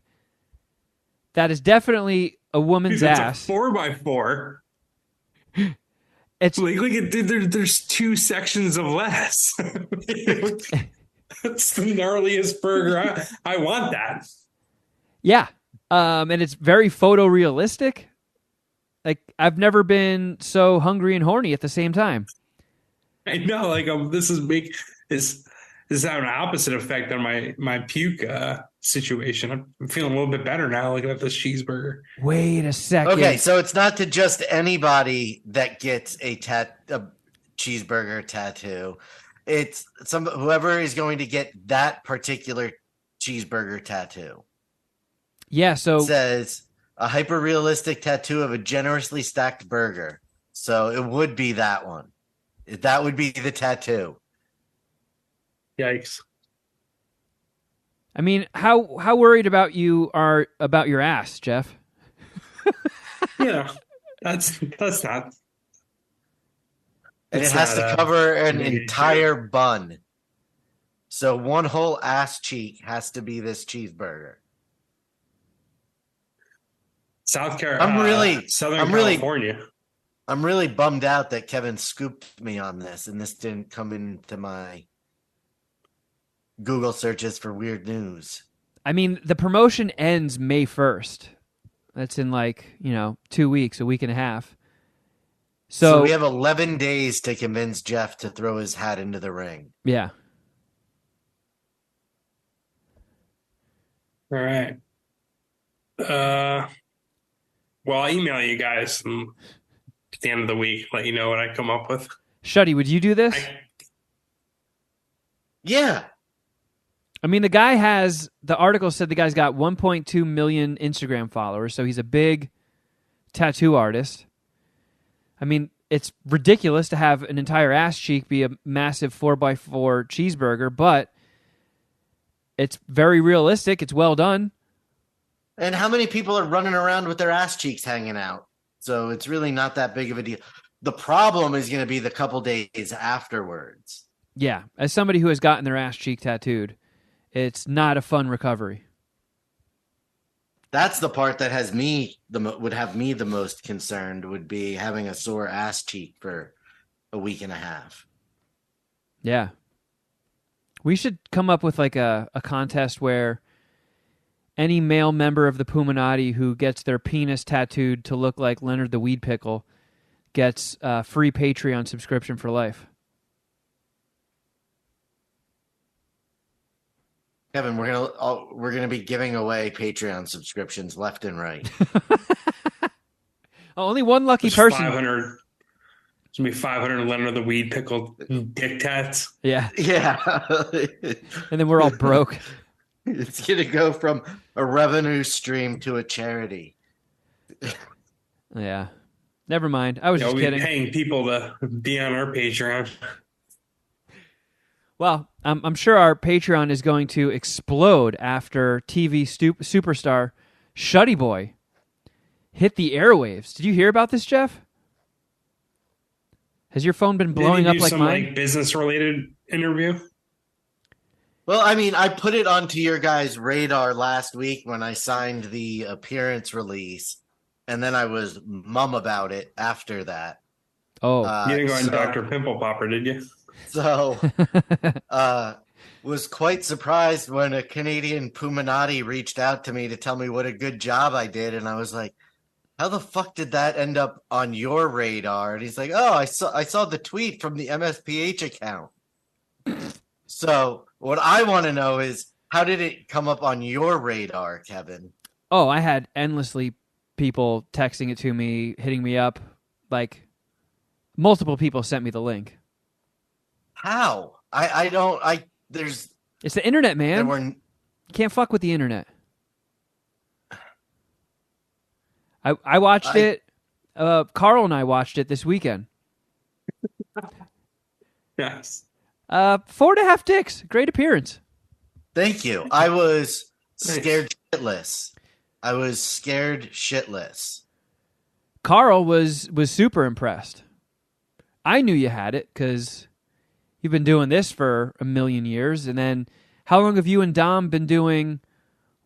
[SPEAKER 3] that is definitely a woman's ass.
[SPEAKER 1] It's a 4x4.
[SPEAKER 3] It's
[SPEAKER 1] like there's two sections of less. That's the gnarliest burger. I want that.
[SPEAKER 3] Yeah. And it's very photorealistic. Like, I've never been so hungry and horny at the same time.
[SPEAKER 1] I know, like, this is having an opposite effect on my puke situation. I'm feeling a little bit better now looking at this cheeseburger.
[SPEAKER 3] Wait a second.
[SPEAKER 2] Okay, so it's not to just anybody that gets a cheeseburger tattoo. It's whoever is going to get that particular cheeseburger tattoo.
[SPEAKER 3] Yeah, so
[SPEAKER 2] it says a hyper-realistic tattoo of a generously stacked burger. So it would be that one. That would be the tattoo.
[SPEAKER 1] Yikes.
[SPEAKER 3] I mean, how worried about you are about your ass, Geoff?
[SPEAKER 1] That's not.
[SPEAKER 2] And it has to cover an entire bun. So one whole ass cheek has to be this cheeseburger.
[SPEAKER 1] Southern California.
[SPEAKER 2] I'm really bummed out that Kevin scooped me on this and this didn't come into my Google searches for weird news.
[SPEAKER 3] I mean, the promotion ends May 1st. That's in 2 weeks, a week and a half.
[SPEAKER 2] So we have 11 days to convince Geoff to throw his hat into the ring.
[SPEAKER 3] Yeah.
[SPEAKER 1] All right. Well, I'll email you guys at the end of the week, let you know what I come up with.
[SPEAKER 3] Shuddy, would you do this?
[SPEAKER 2] Yeah.
[SPEAKER 3] I mean, the article said the guy's got 1.2 million Instagram followers, so he's a big tattoo artist. I mean, it's ridiculous to have an entire ass cheek be a massive 4x4 cheeseburger, but it's very realistic. It's well done.
[SPEAKER 2] And how many people are running around with their ass cheeks hanging out? So it's really not that big of a deal. The problem is going to be the couple days afterwards.
[SPEAKER 3] Yeah, as somebody who has gotten their ass cheek tattooed, it's not a fun recovery.
[SPEAKER 2] That's the part that would have me the most concerned, would be having a sore ass cheek for a week and a half.
[SPEAKER 3] Yeah. We should come up with like a contest where any male member of the Puminati who gets their penis tattooed to look like Leonard the Weed Pickle gets a free Patreon subscription for life.
[SPEAKER 2] Kevin, we're gonna be giving away Patreon subscriptions left and right.
[SPEAKER 3] Only one lucky
[SPEAKER 1] There's
[SPEAKER 3] person.
[SPEAKER 1] 500. It's gonna be 500 Leonard the Weed Pickle dick tats.
[SPEAKER 3] Yeah.
[SPEAKER 2] Yeah.
[SPEAKER 3] And then we're all broke.
[SPEAKER 2] It's gonna go from a revenue stream to a charity.
[SPEAKER 3] Yeah. Never mind. I was just
[SPEAKER 1] We'll
[SPEAKER 3] kidding.
[SPEAKER 1] be paying people to be on our Patreon.
[SPEAKER 3] Well, I'm sure our Patreon is going to explode after TV superstar Shuddy Boy hit the airwaves. Did you hear about this, Geoff? Has your phone been blowing up like mine?
[SPEAKER 1] Like business-related interview?
[SPEAKER 2] Well, I mean, I put it onto your guys' radar last week when I signed the appearance release, and then I was mum about it after that.
[SPEAKER 3] Oh.
[SPEAKER 1] You didn't go on Dr. Pimple Popper, did you?
[SPEAKER 2] So, was quite surprised when a Canadian Puminati reached out to me to tell me what a good job I did, and I was like, "How the fuck did that end up on your radar?" And he's like, "Oh, I saw the tweet from the MSPH account." So, what I want to know is, how did it come up on your radar, Kevin?
[SPEAKER 3] Oh, I had endlessly people texting it to me, hitting me up. Like, multiple people sent me the link.
[SPEAKER 2] How?
[SPEAKER 3] It's the internet, man. You can't fuck with the internet. I watched it. Carl and I watched it this weekend.
[SPEAKER 1] Yes.
[SPEAKER 3] 4.5 dicks. Great appearance.
[SPEAKER 2] Thank you. I was scared shitless.
[SPEAKER 3] Carl was super impressed. I knew you had it because you've been doing this for a million years. And then how long have you and Dom been doing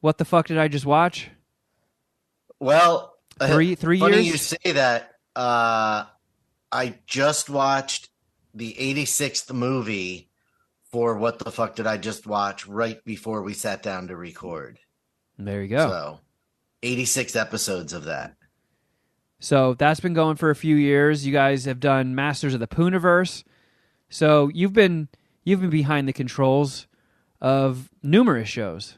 [SPEAKER 3] What the Fuck Did I Just Watch?
[SPEAKER 2] Well,
[SPEAKER 3] three
[SPEAKER 2] funny
[SPEAKER 3] years?
[SPEAKER 2] you say that. I just watched the 86th movie for What the Fuck Did I Just Watch right before we sat down to record.
[SPEAKER 3] There you go.
[SPEAKER 2] So 86 episodes of that.
[SPEAKER 3] So that's been going for a few years. You guys have done Masters of the Pooniverse. So you've been behind the controls of numerous shows.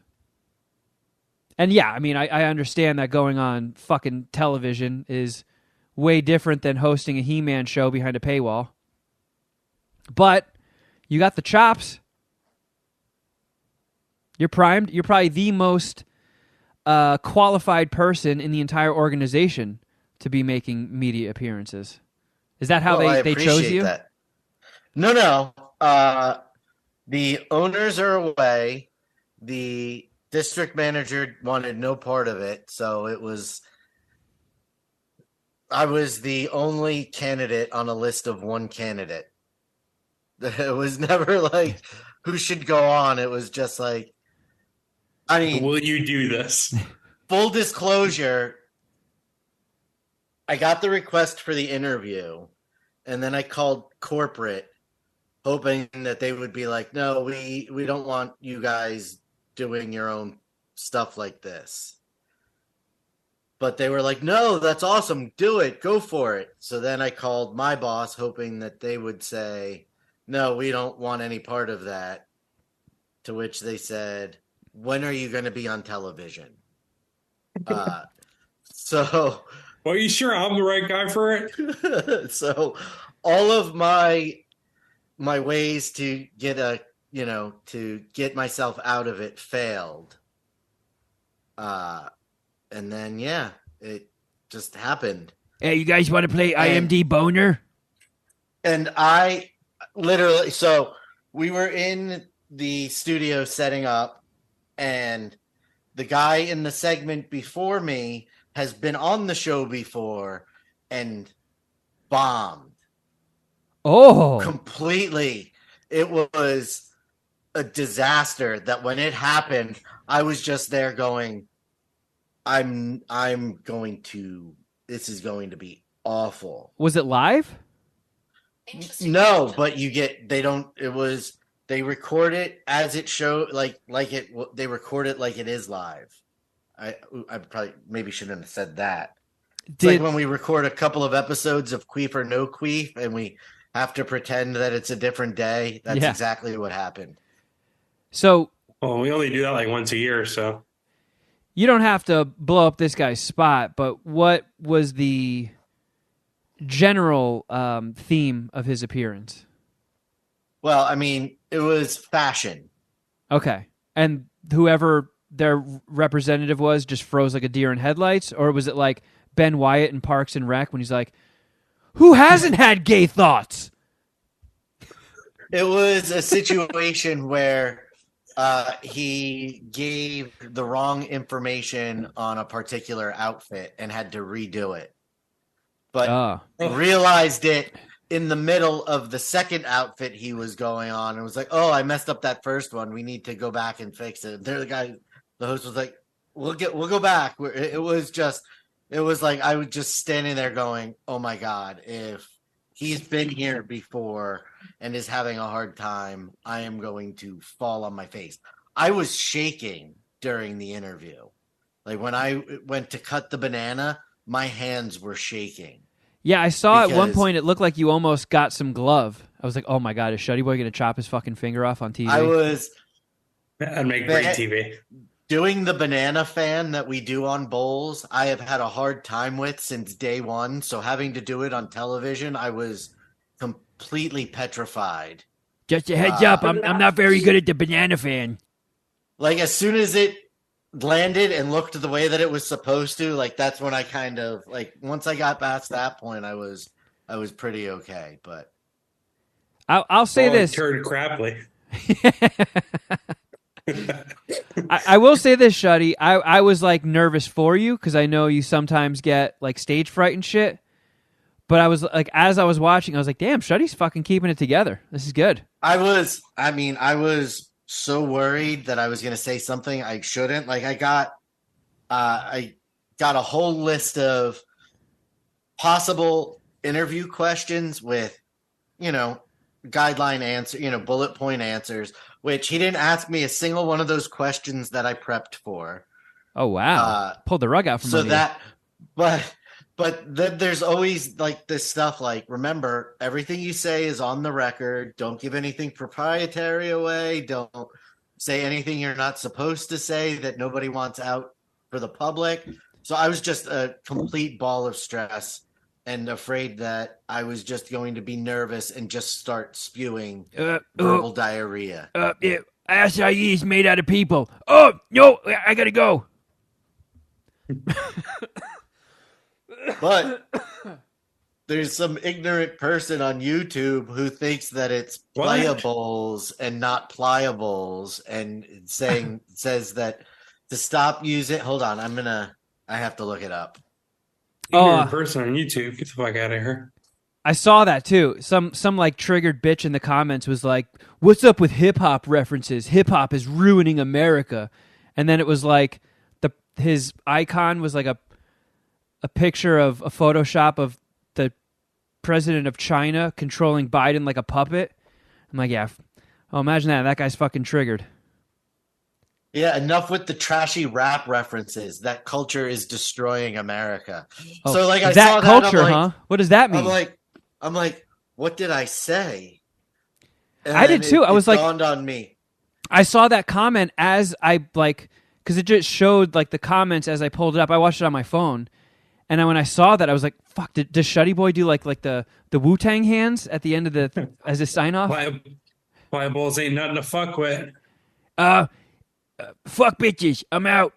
[SPEAKER 3] And yeah, I mean, I understand that going on fucking television is way different than hosting a He-Man show behind a paywall. But you got the chops. You're primed. You're probably the most qualified person in the entire organization to be making media appearances. Is that how they chose you?
[SPEAKER 2] That. No. The owners are away. The district manager wanted no part of it, so I was the only candidate on a list of one candidate. It was never like who should go on. It was just like, I mean,
[SPEAKER 1] will you do this?
[SPEAKER 2] Full disclosure, I got the request for the interview, and then I called corporate, hoping that they would be like, "No, we don't want you guys doing your own stuff like this." but they were like, no, that's awesome. Do it. Go for it. So then I called my boss hoping that they would say, no, we don't want any part of that. To which they said, when are you going to be on television? So
[SPEAKER 1] Well, are you sure I'm the right guy for it?
[SPEAKER 2] so all of my ways to get to get myself out of it failed. And then it just happened.
[SPEAKER 3] Hey, you guys want to play IMD Boner?
[SPEAKER 2] And I literally, so we were in the studio setting up, and the guy in the segment before me has been on the show before and bombed.
[SPEAKER 3] Oh,
[SPEAKER 2] Completely. It was a disaster that when it happened, I was just there going, this is going to be awful.
[SPEAKER 3] was it live?
[SPEAKER 2] No, but they record it as it show they record it like it is live. I probably maybe shouldn't have said that. It's like when we record a couple of episodes of Queef or No Queef and we have to pretend that it's a different day. That's exactly what happened.
[SPEAKER 3] So,
[SPEAKER 1] Well, we only do that like once a year, so.
[SPEAKER 3] you don't have to blow up this guy's spot, but what was the general theme of his appearance?
[SPEAKER 2] Well, I mean, it was fashion.
[SPEAKER 3] Okay. And whoever their representative was just froze like a deer in headlights? Or was it like Ben Wyatt in Parks and Rec when he's like, who hasn't had gay thoughts?
[SPEAKER 2] It was a situation where he gave the wrong information on a particular outfit and had to redo it. But realized it in the middle of the second outfit he was going on and was like, oh, I messed up that first one. We need to go back and fix it. The host was like, we'll go back. It was like I was just standing there going, oh my God, if he's been here before and is having a hard time, I am going to fall on my face. I was shaking during the interview. Like when I went to cut the banana, my hands were shaking.
[SPEAKER 3] Yeah, I saw at one point it looked like you almost got some glove. I was like, oh my God, is Shuddy Boy going to chop his fucking finger off on TV?
[SPEAKER 1] That'd make great TV.
[SPEAKER 2] Doing the banana fan that we do on bowls, I have had a hard time with since day one. So having to do it on television, I was completely petrified.
[SPEAKER 3] Just a heads up, I'm not very good at the banana fan.
[SPEAKER 2] Like as soon as it landed and looked the way that it was supposed to, like that's when I kind of like once I got past that point, I was pretty okay. But
[SPEAKER 3] I'll say this.
[SPEAKER 1] Turd Crapley.
[SPEAKER 3] I will say this, Shuddy. I was like nervous for you because I know you sometimes get like stage fright and shit. But I was like, as I was watching, I was like, damn, Shuddy's fucking keeping it together. This is good.
[SPEAKER 2] I was so worried that I was going to say something I shouldn't. Like I got a whole list of possible interview questions with, guideline answer, bullet point answers, which he didn't ask me a single one of those questions that I prepped for.
[SPEAKER 3] Oh, wow. Pulled the rug out from under you.
[SPEAKER 2] But there's always like this stuff like, remember, everything you say is on the record. Don't give anything proprietary away. Don't say anything you're not supposed to say that nobody wants out for the public. So I was just a complete ball of stress and afraid that I was just going to be nervous and just start spewing verbal diarrhea.
[SPEAKER 3] Acai is made out of people. Oh, no, I gotta go.
[SPEAKER 2] But there's some ignorant person on YouTube who thinks that it's playables and not pliables and says that to stop using. Hold on, I have to look it up.
[SPEAKER 1] Ignorant person on YouTube. Get the fuck out of here.
[SPEAKER 3] I saw that too. Some like triggered bitch in the comments was like, "What's up with hip hop references? Hip hop is ruining America." And then it was like his icon was like a picture of a Photoshop of the president of China controlling Biden like a puppet. I'm like, yeah. Oh, imagine that. That guy's fucking triggered.
[SPEAKER 2] Yeah, enough with the trashy rap references. That culture is destroying America.
[SPEAKER 3] Oh,
[SPEAKER 2] So like I
[SPEAKER 3] that
[SPEAKER 2] saw
[SPEAKER 3] culture,
[SPEAKER 2] that, I'm like,
[SPEAKER 3] huh? What does that mean?
[SPEAKER 2] I'm like, what did I say? And
[SPEAKER 3] I did too. I was
[SPEAKER 2] it
[SPEAKER 3] like,
[SPEAKER 2] dawned on me.
[SPEAKER 3] I saw that comment as I like, because it just showed like the comments as I pulled it up. I watched it on my phone, and when I saw that, I was like, "Fuck!" Does Shuddy Boy do like the Wu-Tang hands at the end of the as a sign off?
[SPEAKER 1] Fly balls ain't nothing to fuck with.
[SPEAKER 3] Fuck bitches, I'm out.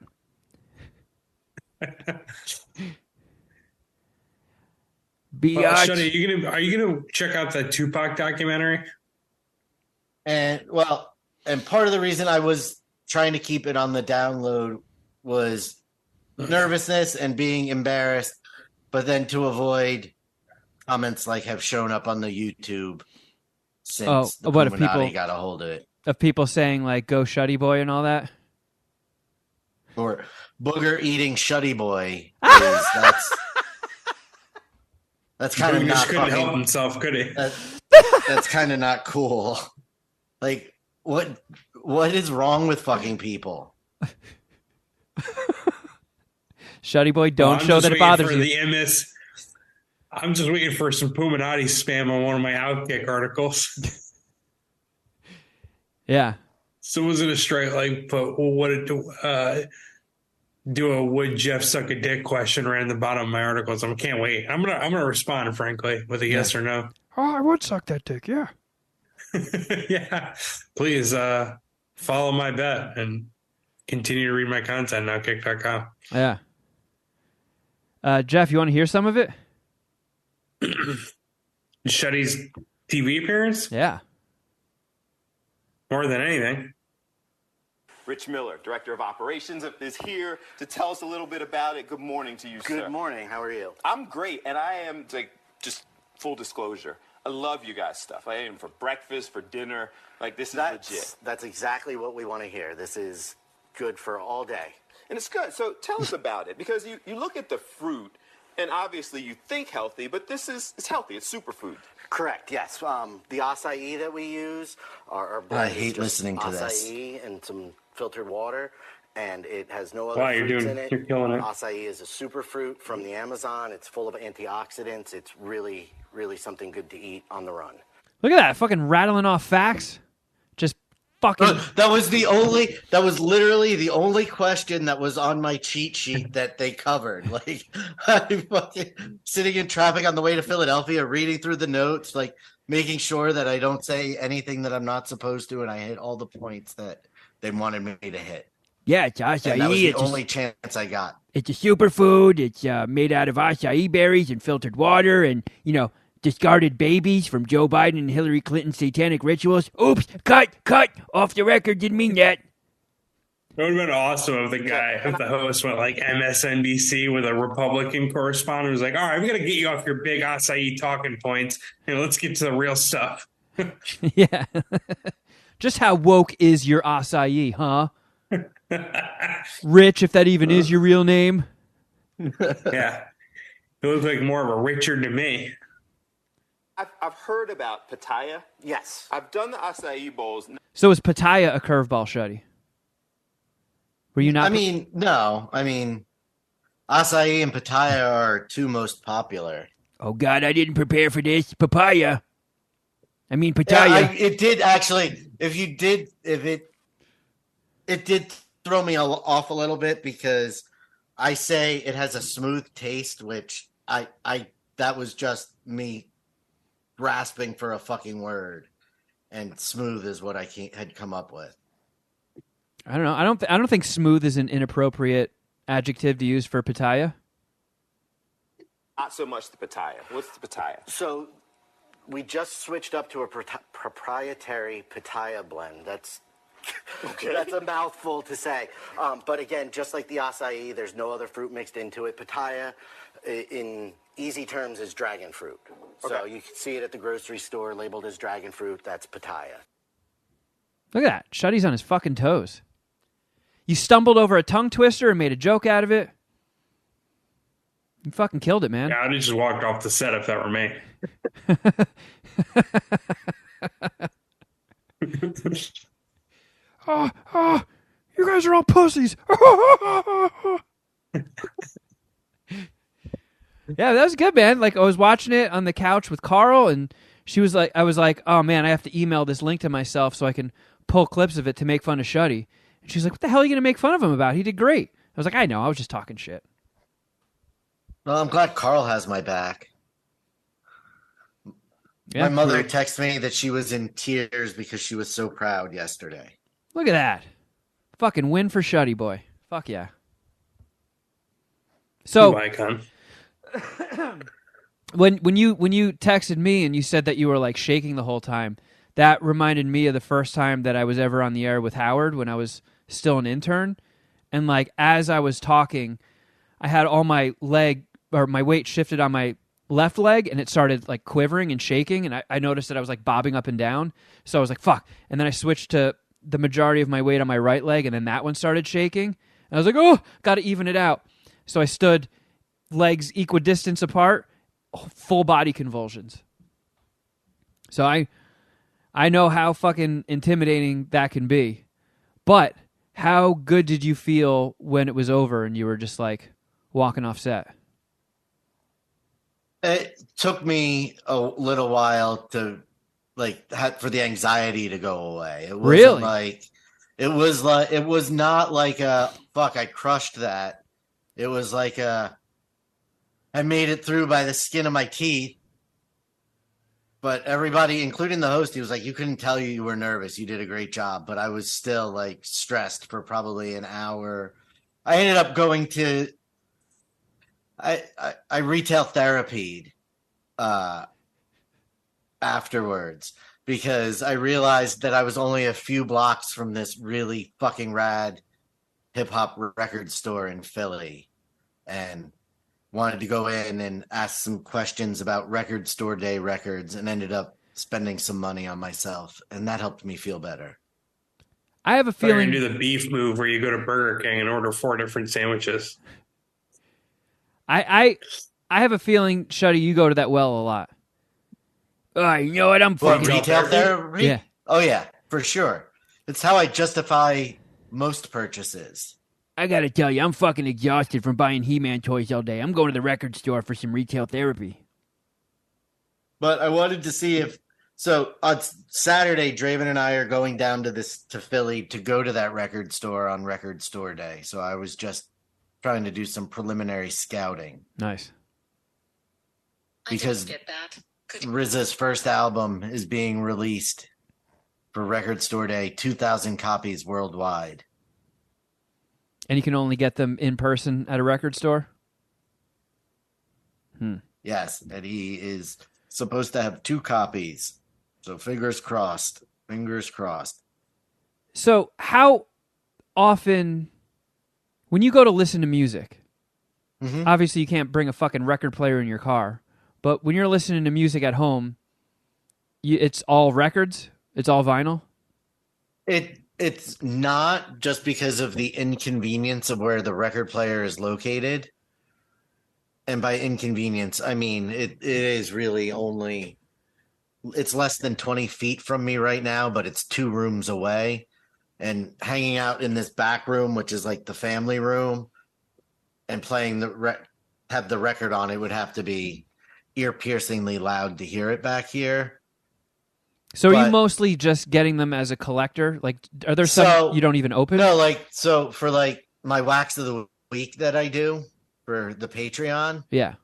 [SPEAKER 1] Shuddy, are you gonna check out the Tupac documentary?
[SPEAKER 2] And part of the reason I was trying to keep it on the download was nervousness and being embarrassed, but then to avoid comments like have shown up on the YouTube since the
[SPEAKER 3] what if
[SPEAKER 2] Illuminati
[SPEAKER 3] people
[SPEAKER 2] got a hold of it.
[SPEAKER 3] Of people saying like "Go Shuddy Boy" and all that,
[SPEAKER 2] Or booger eating Shuddy Boy. That's kind of not
[SPEAKER 1] couldn't help
[SPEAKER 2] fucking,
[SPEAKER 1] himself, could he?
[SPEAKER 2] that's kind of not cool. Like what is wrong with fucking people?
[SPEAKER 3] Shuddy Boy, don't show that it bothers you.
[SPEAKER 1] I'm just waiting for some Puminati spam on one of my Outkick articles.
[SPEAKER 3] Yeah.
[SPEAKER 1] Someone's gonna straight like put do a would Geoff suck a dick question right in the bottom of my articles. I can't wait. I'm gonna respond frankly with a yes or no.
[SPEAKER 4] Oh, I would suck that dick, yeah.
[SPEAKER 1] Yeah. Please follow my bet and continue to read my content at outkick.com.
[SPEAKER 3] Yeah. Geoff, you want to hear some of it?
[SPEAKER 1] Shuddy's TV appearance?
[SPEAKER 3] Yeah.
[SPEAKER 1] More than anything.
[SPEAKER 5] Rich Miller, Director of Operations, is here to tell us a little bit about it. Good morning to you, sir.
[SPEAKER 2] Good morning. How are you?
[SPEAKER 5] I'm great, and I am, like, just full disclosure, I love you guys' stuff. I ate them for breakfast, for dinner. Like, this is legit.
[SPEAKER 2] That's exactly what we want to hear. This is good for all day.
[SPEAKER 5] And it's good. So tell us about it, because you look at the fruit, and obviously you think healthy, but it's healthy. It's superfood.
[SPEAKER 6] Correct, yes. The acai that we use are
[SPEAKER 2] I hate listening to this.
[SPEAKER 6] Acai and some filtered water, and it has no other
[SPEAKER 1] Wow,
[SPEAKER 6] fruits in it.
[SPEAKER 1] you're killing it.
[SPEAKER 6] Acai is a superfruit from the Amazon. It's full of antioxidants. It's really, really something good to eat on the run.
[SPEAKER 3] Look at that, fucking rattling off facts. Just fucking.
[SPEAKER 2] That was literally the only question that was on my cheat sheet that they covered. Like, I'm fucking sitting in traffic on the way to Philadelphia, reading through the notes, like making sure that I don't say anything that I'm not supposed to, and I hit all the points that they wanted me to hit.
[SPEAKER 3] Yeah, it's acai.
[SPEAKER 2] And that was the only chance I got.
[SPEAKER 3] It's a superfood. It's made out of acai berries and filtered water and, discarded babies from Joe Biden and Hillary Clinton's satanic rituals. Oops, cut, off the record, didn't mean that.
[SPEAKER 1] It would have been awesome if the host went like MSNBC with a Republican correspondent who's like, all right, I'm going to get you off your big acai talking points and let's get to the real stuff.
[SPEAKER 3] Yeah. Just how woke is your acai, huh? Rich, if that even is your real name.
[SPEAKER 1] Yeah. It looks like more of a Richard to me.
[SPEAKER 5] I've heard about pitaya.
[SPEAKER 6] Yes.
[SPEAKER 5] I've done the acai bowls.
[SPEAKER 3] So is pitaya a curveball, Shuddy? Were you not?
[SPEAKER 2] No. Acai and pitaya are two most popular.
[SPEAKER 3] Oh, God, I didn't prepare for this. Pitaya.
[SPEAKER 2] Yeah, it did actually. It did throw me off a little bit because I say it has a smooth taste, which that was just me grasping for a fucking word, and smooth is what I had come up with.
[SPEAKER 3] I don't know. I don't think smooth is an inappropriate adjective to use for pitaya.
[SPEAKER 5] Not so much the pitaya. What's the pitaya?
[SPEAKER 6] So we just switched up to a proprietary pitaya blend. That's a mouthful to say. But again, just like the acai, there's no other fruit mixed into it. Pitaya, in easy terms, is dragon fruit. Okay. So you can see it at the grocery store labeled as dragon fruit. That's pitaya.
[SPEAKER 3] Look at that. Shuddy's on his fucking toes. You stumbled over a tongue twister and made a joke out of it. You fucking killed it, man.
[SPEAKER 1] Yeah, I'd just walked off the set if that were me.
[SPEAKER 4] You guys are pussies.
[SPEAKER 3] Yeah, that was good, man. Like I was watching it on the couch with Carl, and she was like, I was like, oh man, I have to email this link to myself so I can pull clips of it to make fun of Shuddy. And she's like, what the hell are you gonna make fun of him about? He did great. I was like, I know, I was just talking shit.
[SPEAKER 2] Well, I'm glad Carl has my back.
[SPEAKER 3] Yeah.
[SPEAKER 2] My mother texted me that she was in tears because she was so proud yesterday.
[SPEAKER 3] Look at that. Fucking win for Shuddy Boy. Fuck yeah. So
[SPEAKER 1] Icon.
[SPEAKER 3] when you texted me and you said that you were like shaking the whole time, that reminded me of the first time that I was ever on the air with Howard when I was still an intern. And like as I was talking, I had all my weight shifted on my left leg and it started like quivering and shaking, and I noticed that I was like bobbing up and down. So I was like, fuck. And then I switched to the majority of my weight on my right leg, and then that one started shaking. And I was like, oh, gotta even it out. So I stood legs equidistance apart, full body convulsions. So I know how fucking intimidating that can be. But how good did you feel when it was over and you were just like walking off set?
[SPEAKER 2] It took me a little while to for the anxiety to go away. It wasn't
[SPEAKER 3] Really?
[SPEAKER 2] it was not like a fuck, I crushed that. It was like I made it through by the skin of my teeth. But everybody, including the host, he was like, you couldn't tell you were nervous. You did a great job. But I was still like stressed for probably an hour. I ended up going to I retail therapied afterwards because I realized that I was only a few blocks from this really fucking rad hip hop record store in Philly and wanted to go in and ask some questions about record store day records and ended up spending some money on myself. And that helped me feel better.
[SPEAKER 3] I have a
[SPEAKER 1] You're
[SPEAKER 3] feeling
[SPEAKER 1] gonna do the beef move where you go to Burger King and order 4 different sandwiches.
[SPEAKER 3] I have a feeling, Shuddy, you go to that well a lot. You know what? I'm
[SPEAKER 2] Well,
[SPEAKER 3] fucking
[SPEAKER 2] retail therapy?
[SPEAKER 3] Yeah.
[SPEAKER 2] Oh, yeah, for sure. It's how I justify most purchases.
[SPEAKER 3] I gotta tell you, I'm fucking exhausted from buying He-Man toys all day. I'm going to the record store for some retail therapy.
[SPEAKER 2] But I wanted to see if... So on Saturday, Draven and I are going down to Philly to go to that record store on record store day. So I was just trying to do some preliminary scouting.
[SPEAKER 3] Nice.
[SPEAKER 2] Because RZA's first album is being released for record store day, 2,000 copies worldwide.
[SPEAKER 3] And you can only get them in person at a record store?
[SPEAKER 2] Yes, and he is supposed to have 2 copies. So fingers crossed. Fingers crossed.
[SPEAKER 3] So how often, when you go to listen to music, obviously you can't bring a fucking record player in your car, but when you're listening to music at home, it's all records? It's all vinyl?
[SPEAKER 2] It's not just because of the inconvenience of where the record player is located. And by inconvenience, I mean it is really only... It's less than 20 feet from me right now, but it's 2 rooms away. And hanging out in this back room, which is like the family room, and playing have the record on, it would have to be ear-piercingly loud to hear it back here.
[SPEAKER 3] So are you mostly just getting them as a collector? Like, are there some you don't even open?
[SPEAKER 2] No, so for my wax of the week that I do for the Patreon,
[SPEAKER 3] yeah,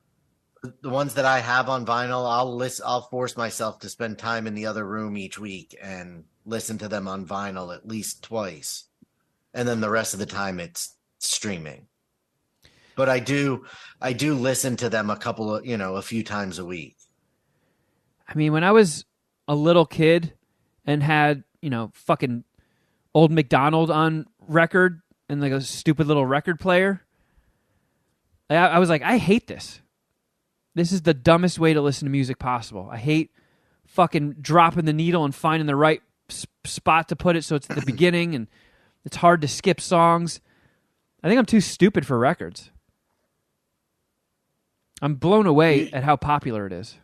[SPEAKER 2] the ones that I have on vinyl, I'll force myself to spend time in the other room each week and listen to them on vinyl at least twice. And then the rest of the time it's streaming. But I do listen to them a few times a week.
[SPEAKER 3] I mean, when I was a little kid and had, fucking Old McDonald on record and like a stupid little record player, I was like, I hate this. This is the dumbest way to listen to music possible. I hate fucking dropping the needle and finding the right spot to put it so it's at the beginning and it's hard to skip songs. I think I'm too stupid for records. I'm blown away at how popular it is.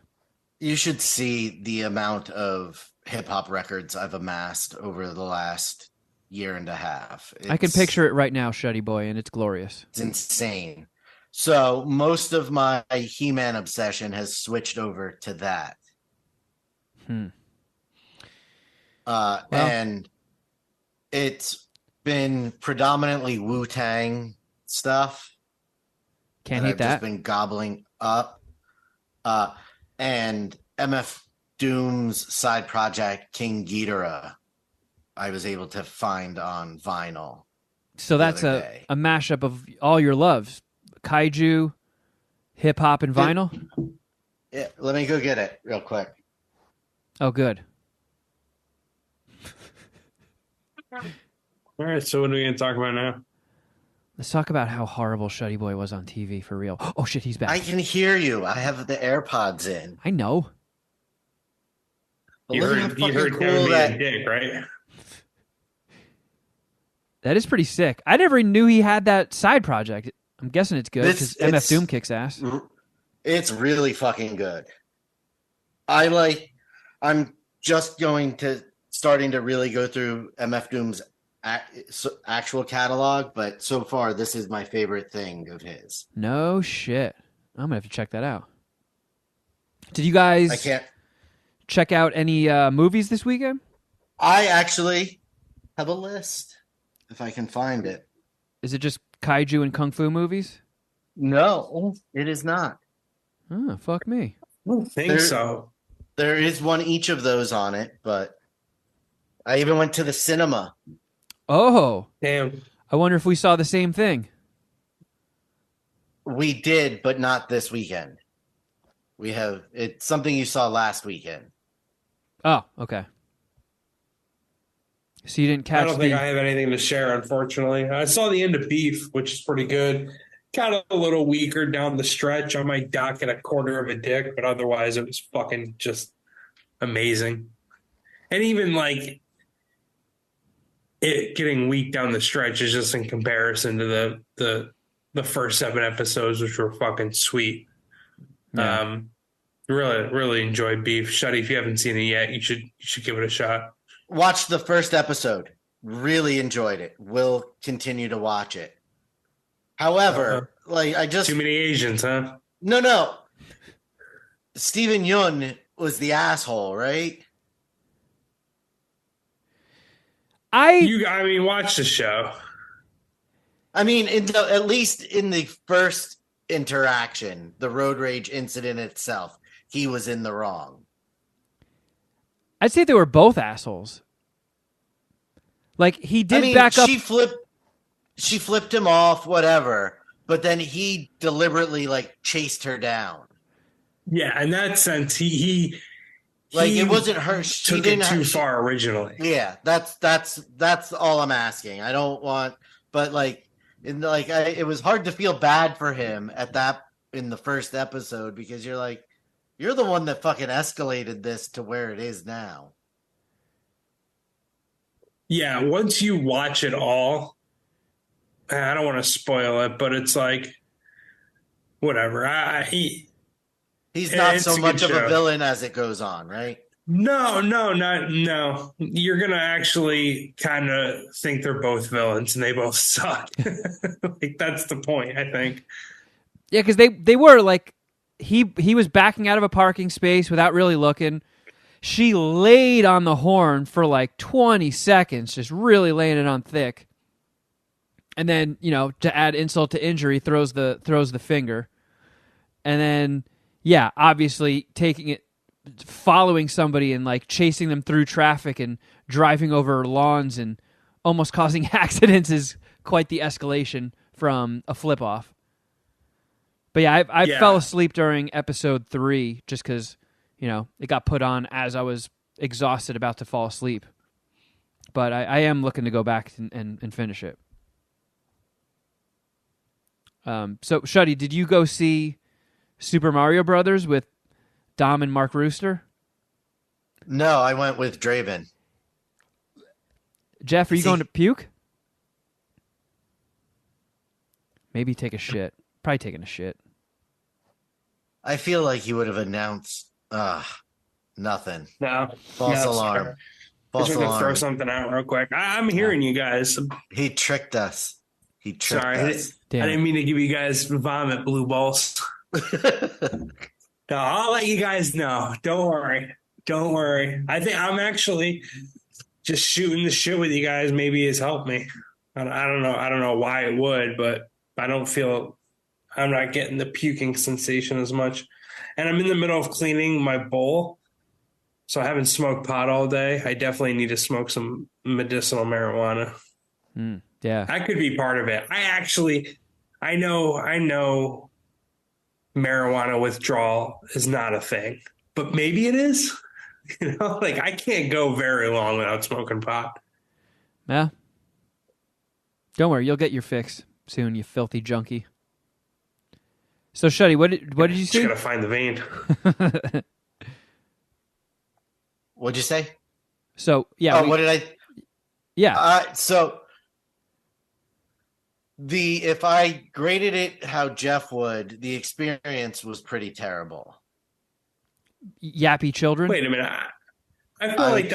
[SPEAKER 2] You should see the amount of hip-hop records I've amassed over the last year and a half.
[SPEAKER 3] I can picture it right now, Shuddy Boy, and it's glorious.
[SPEAKER 2] It's insane. So most of my He-Man obsession has switched over to that. And it's been predominantly Wu-Tang stuff.
[SPEAKER 3] Can't hate
[SPEAKER 2] I've
[SPEAKER 3] that.
[SPEAKER 2] just been gobbling up. And MF Doom's side project, King Ghidorah, I was able to find on vinyl.
[SPEAKER 3] So that's a mashup of all your loves. Kaiju, hip-hop, and vinyl?
[SPEAKER 2] Yeah, let me go get it real quick.
[SPEAKER 3] Oh, good.
[SPEAKER 1] All right, so what are we going to talk about now?
[SPEAKER 3] Let's talk about how horrible Shuddy Boy was on TV, for real. Oh, shit, he's back.
[SPEAKER 2] I can hear you. I have the AirPods in.
[SPEAKER 3] I know.
[SPEAKER 2] But
[SPEAKER 1] You
[SPEAKER 2] look how
[SPEAKER 1] heard
[SPEAKER 2] fucking
[SPEAKER 1] Kevin
[SPEAKER 2] cool
[SPEAKER 1] being
[SPEAKER 2] that...
[SPEAKER 1] a dick, right?
[SPEAKER 3] That is pretty sick. I never knew he had that side project. I'm guessing it's good because MF Doom kicks ass.
[SPEAKER 2] It's really fucking good. I'm just starting to really go through MF Doom's actual catalog, but so far this is my favorite thing of his.
[SPEAKER 3] No shit. I'm gonna have to check that out. Did you guys check out any movies this weekend?
[SPEAKER 2] I actually have a list if I can find it.
[SPEAKER 3] Is it just kaiju and kung fu movies?
[SPEAKER 2] No, it is not.
[SPEAKER 3] Oh, fuck me.
[SPEAKER 1] I don't think so.
[SPEAKER 2] There is one each of those on it, but I even went to the cinema.
[SPEAKER 3] Oh.
[SPEAKER 1] Damn.
[SPEAKER 3] I wonder if we saw the same thing.
[SPEAKER 2] We did, but not this weekend. It's something you saw last weekend.
[SPEAKER 3] Oh, okay. So you didn't catch
[SPEAKER 1] I don't think I have anything to share, unfortunately. I saw the end of Beef, which is pretty good. Kind of a little weaker down the stretch. I might dock it a quarter of a dick, but otherwise it was fucking just amazing. And even like it getting weak down the stretch is just in comparison to the first 7 episodes, which were fucking sweet.
[SPEAKER 3] Yeah.
[SPEAKER 1] Really enjoyed Beef. Shuddy, if you haven't seen it yet, you should give it a shot.
[SPEAKER 2] Watched the first episode. Really enjoyed it. Will continue to watch it. However,
[SPEAKER 1] Too many Asians, huh?
[SPEAKER 2] No. Steven Yeun was the asshole, right?
[SPEAKER 1] Watch the show.
[SPEAKER 2] I mean, at least in the first interaction, the road rage incident itself, he was in the wrong.
[SPEAKER 3] I'd say they were both assholes. Like, he did back up.
[SPEAKER 2] She flipped him off, whatever, but then he deliberately chased her down.
[SPEAKER 1] Yeah, in that sense, he
[SPEAKER 2] it wasn't her. She
[SPEAKER 1] took it too far originally.
[SPEAKER 2] Yeah, that's all I'm asking. I don't want, but it was hard to feel bad for him in the first episode because you're the one that fucking escalated this to where it is now.
[SPEAKER 1] Yeah, once you watch it all, I don't want to spoil it, but it's whatever.
[SPEAKER 2] He's not so much of a villain as it goes on, right?
[SPEAKER 1] No. You're gonna actually kind of think they're both villains and they both suck. That's the point, I think.
[SPEAKER 3] Yeah, because they were he was backing out of a parking space without really looking. She laid on the horn for 20 seconds, just really laying it on thick. And then, to add insult to injury, throws the finger. And then, yeah, obviously following somebody and chasing them through traffic and driving over lawns and almost causing accidents is quite the escalation from a flip off. But yeah, I fell asleep during episode 3 just because, it got put on as I was exhausted about to fall asleep. But I am looking to go back and finish it. So, Shuddy, did you go see Super Mario Brothers with Dom and Mark Rooster?
[SPEAKER 2] No, I went with Draven.
[SPEAKER 3] Geoff, are you going to puke? Maybe take a shit. Probably taking a shit.
[SPEAKER 2] I feel like he would have announced nothing.
[SPEAKER 1] No.
[SPEAKER 2] False alarm.
[SPEAKER 1] Just
[SPEAKER 2] False
[SPEAKER 1] want to throw
[SPEAKER 2] alarm.
[SPEAKER 1] something out real quick. I'm hearing you guys.
[SPEAKER 2] He tricked us. He tricked
[SPEAKER 1] Sorry,
[SPEAKER 2] us.
[SPEAKER 3] Damn
[SPEAKER 1] I
[SPEAKER 3] it.
[SPEAKER 1] didn't mean to give you guys vomit blue balls. No, I'll let you guys know. Don't worry. Don't worry. I think I'm actually just shooting the shit with you guys. Maybe has helped me. I don't know. I don't know why it would, but I don't feel I'm not getting the puking sensation as much. And I'm in the middle of cleaning my bowl. So I haven't smoked pot all day. I definitely need to smoke some medicinal marijuana.
[SPEAKER 3] Yeah.
[SPEAKER 1] That could be part of it. I know marijuana withdrawal is not a thing, but maybe it is. You know, like I can't go very long without smoking pot.
[SPEAKER 3] Yeah. Don't worry, you'll get your fix soon, you filthy junkie. So, Shuddy, what did you
[SPEAKER 1] Just
[SPEAKER 3] see?
[SPEAKER 1] gotta find the vein.
[SPEAKER 2] What'd you say?
[SPEAKER 3] So, yeah.
[SPEAKER 2] What did I?
[SPEAKER 3] Yeah.
[SPEAKER 2] So if I graded it how Geoff would, the experience was pretty terrible.
[SPEAKER 3] Yappy children.
[SPEAKER 1] Wait a minute. I feel like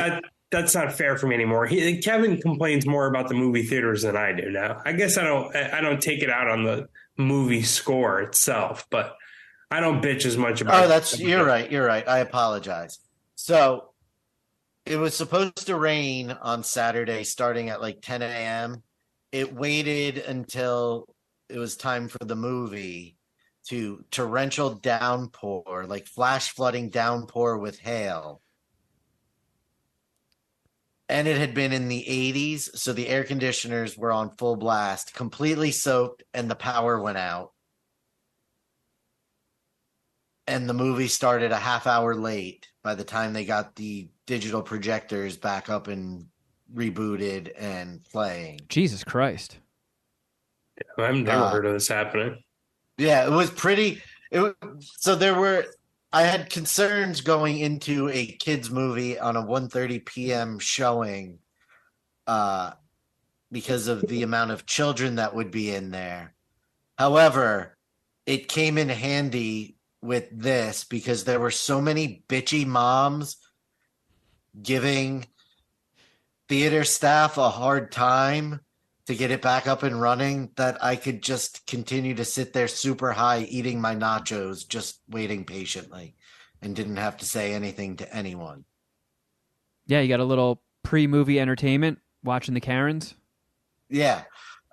[SPEAKER 1] that's not fair for me anymore. Kevin complains more about the movie theaters than I do now. I guess I don't take it out on the movie score itself, but I don't bitch as much about.
[SPEAKER 2] Oh, you're right. You're right. I apologize. So it was supposed to rain on Saturday, starting at like 10 a.m. It waited until it was time for the movie to torrential downpour, like flash flooding downpour with hail. And it had been in the 80s, so the air conditioners were on full blast, completely soaked, and the power went out. And the movie started a half hour late by the time they got the digital projectors back up and rebooted and playing.
[SPEAKER 3] Jesus Christ.
[SPEAKER 1] I've never heard of this happening.
[SPEAKER 2] Yeah, it was pretty. I had concerns going into a kids movie on a 1:30 p.m. showing because of the amount of children that would be in there. However, it came in handy with this because there were so many bitchy moms giving theater staff a hard time to get it back up and running that I could just continue to sit there super high eating my nachos, just waiting patiently, and didn't have to say anything to anyone.
[SPEAKER 3] Yeah, you got a little pre-movie entertainment watching the Karens.
[SPEAKER 2] Yeah.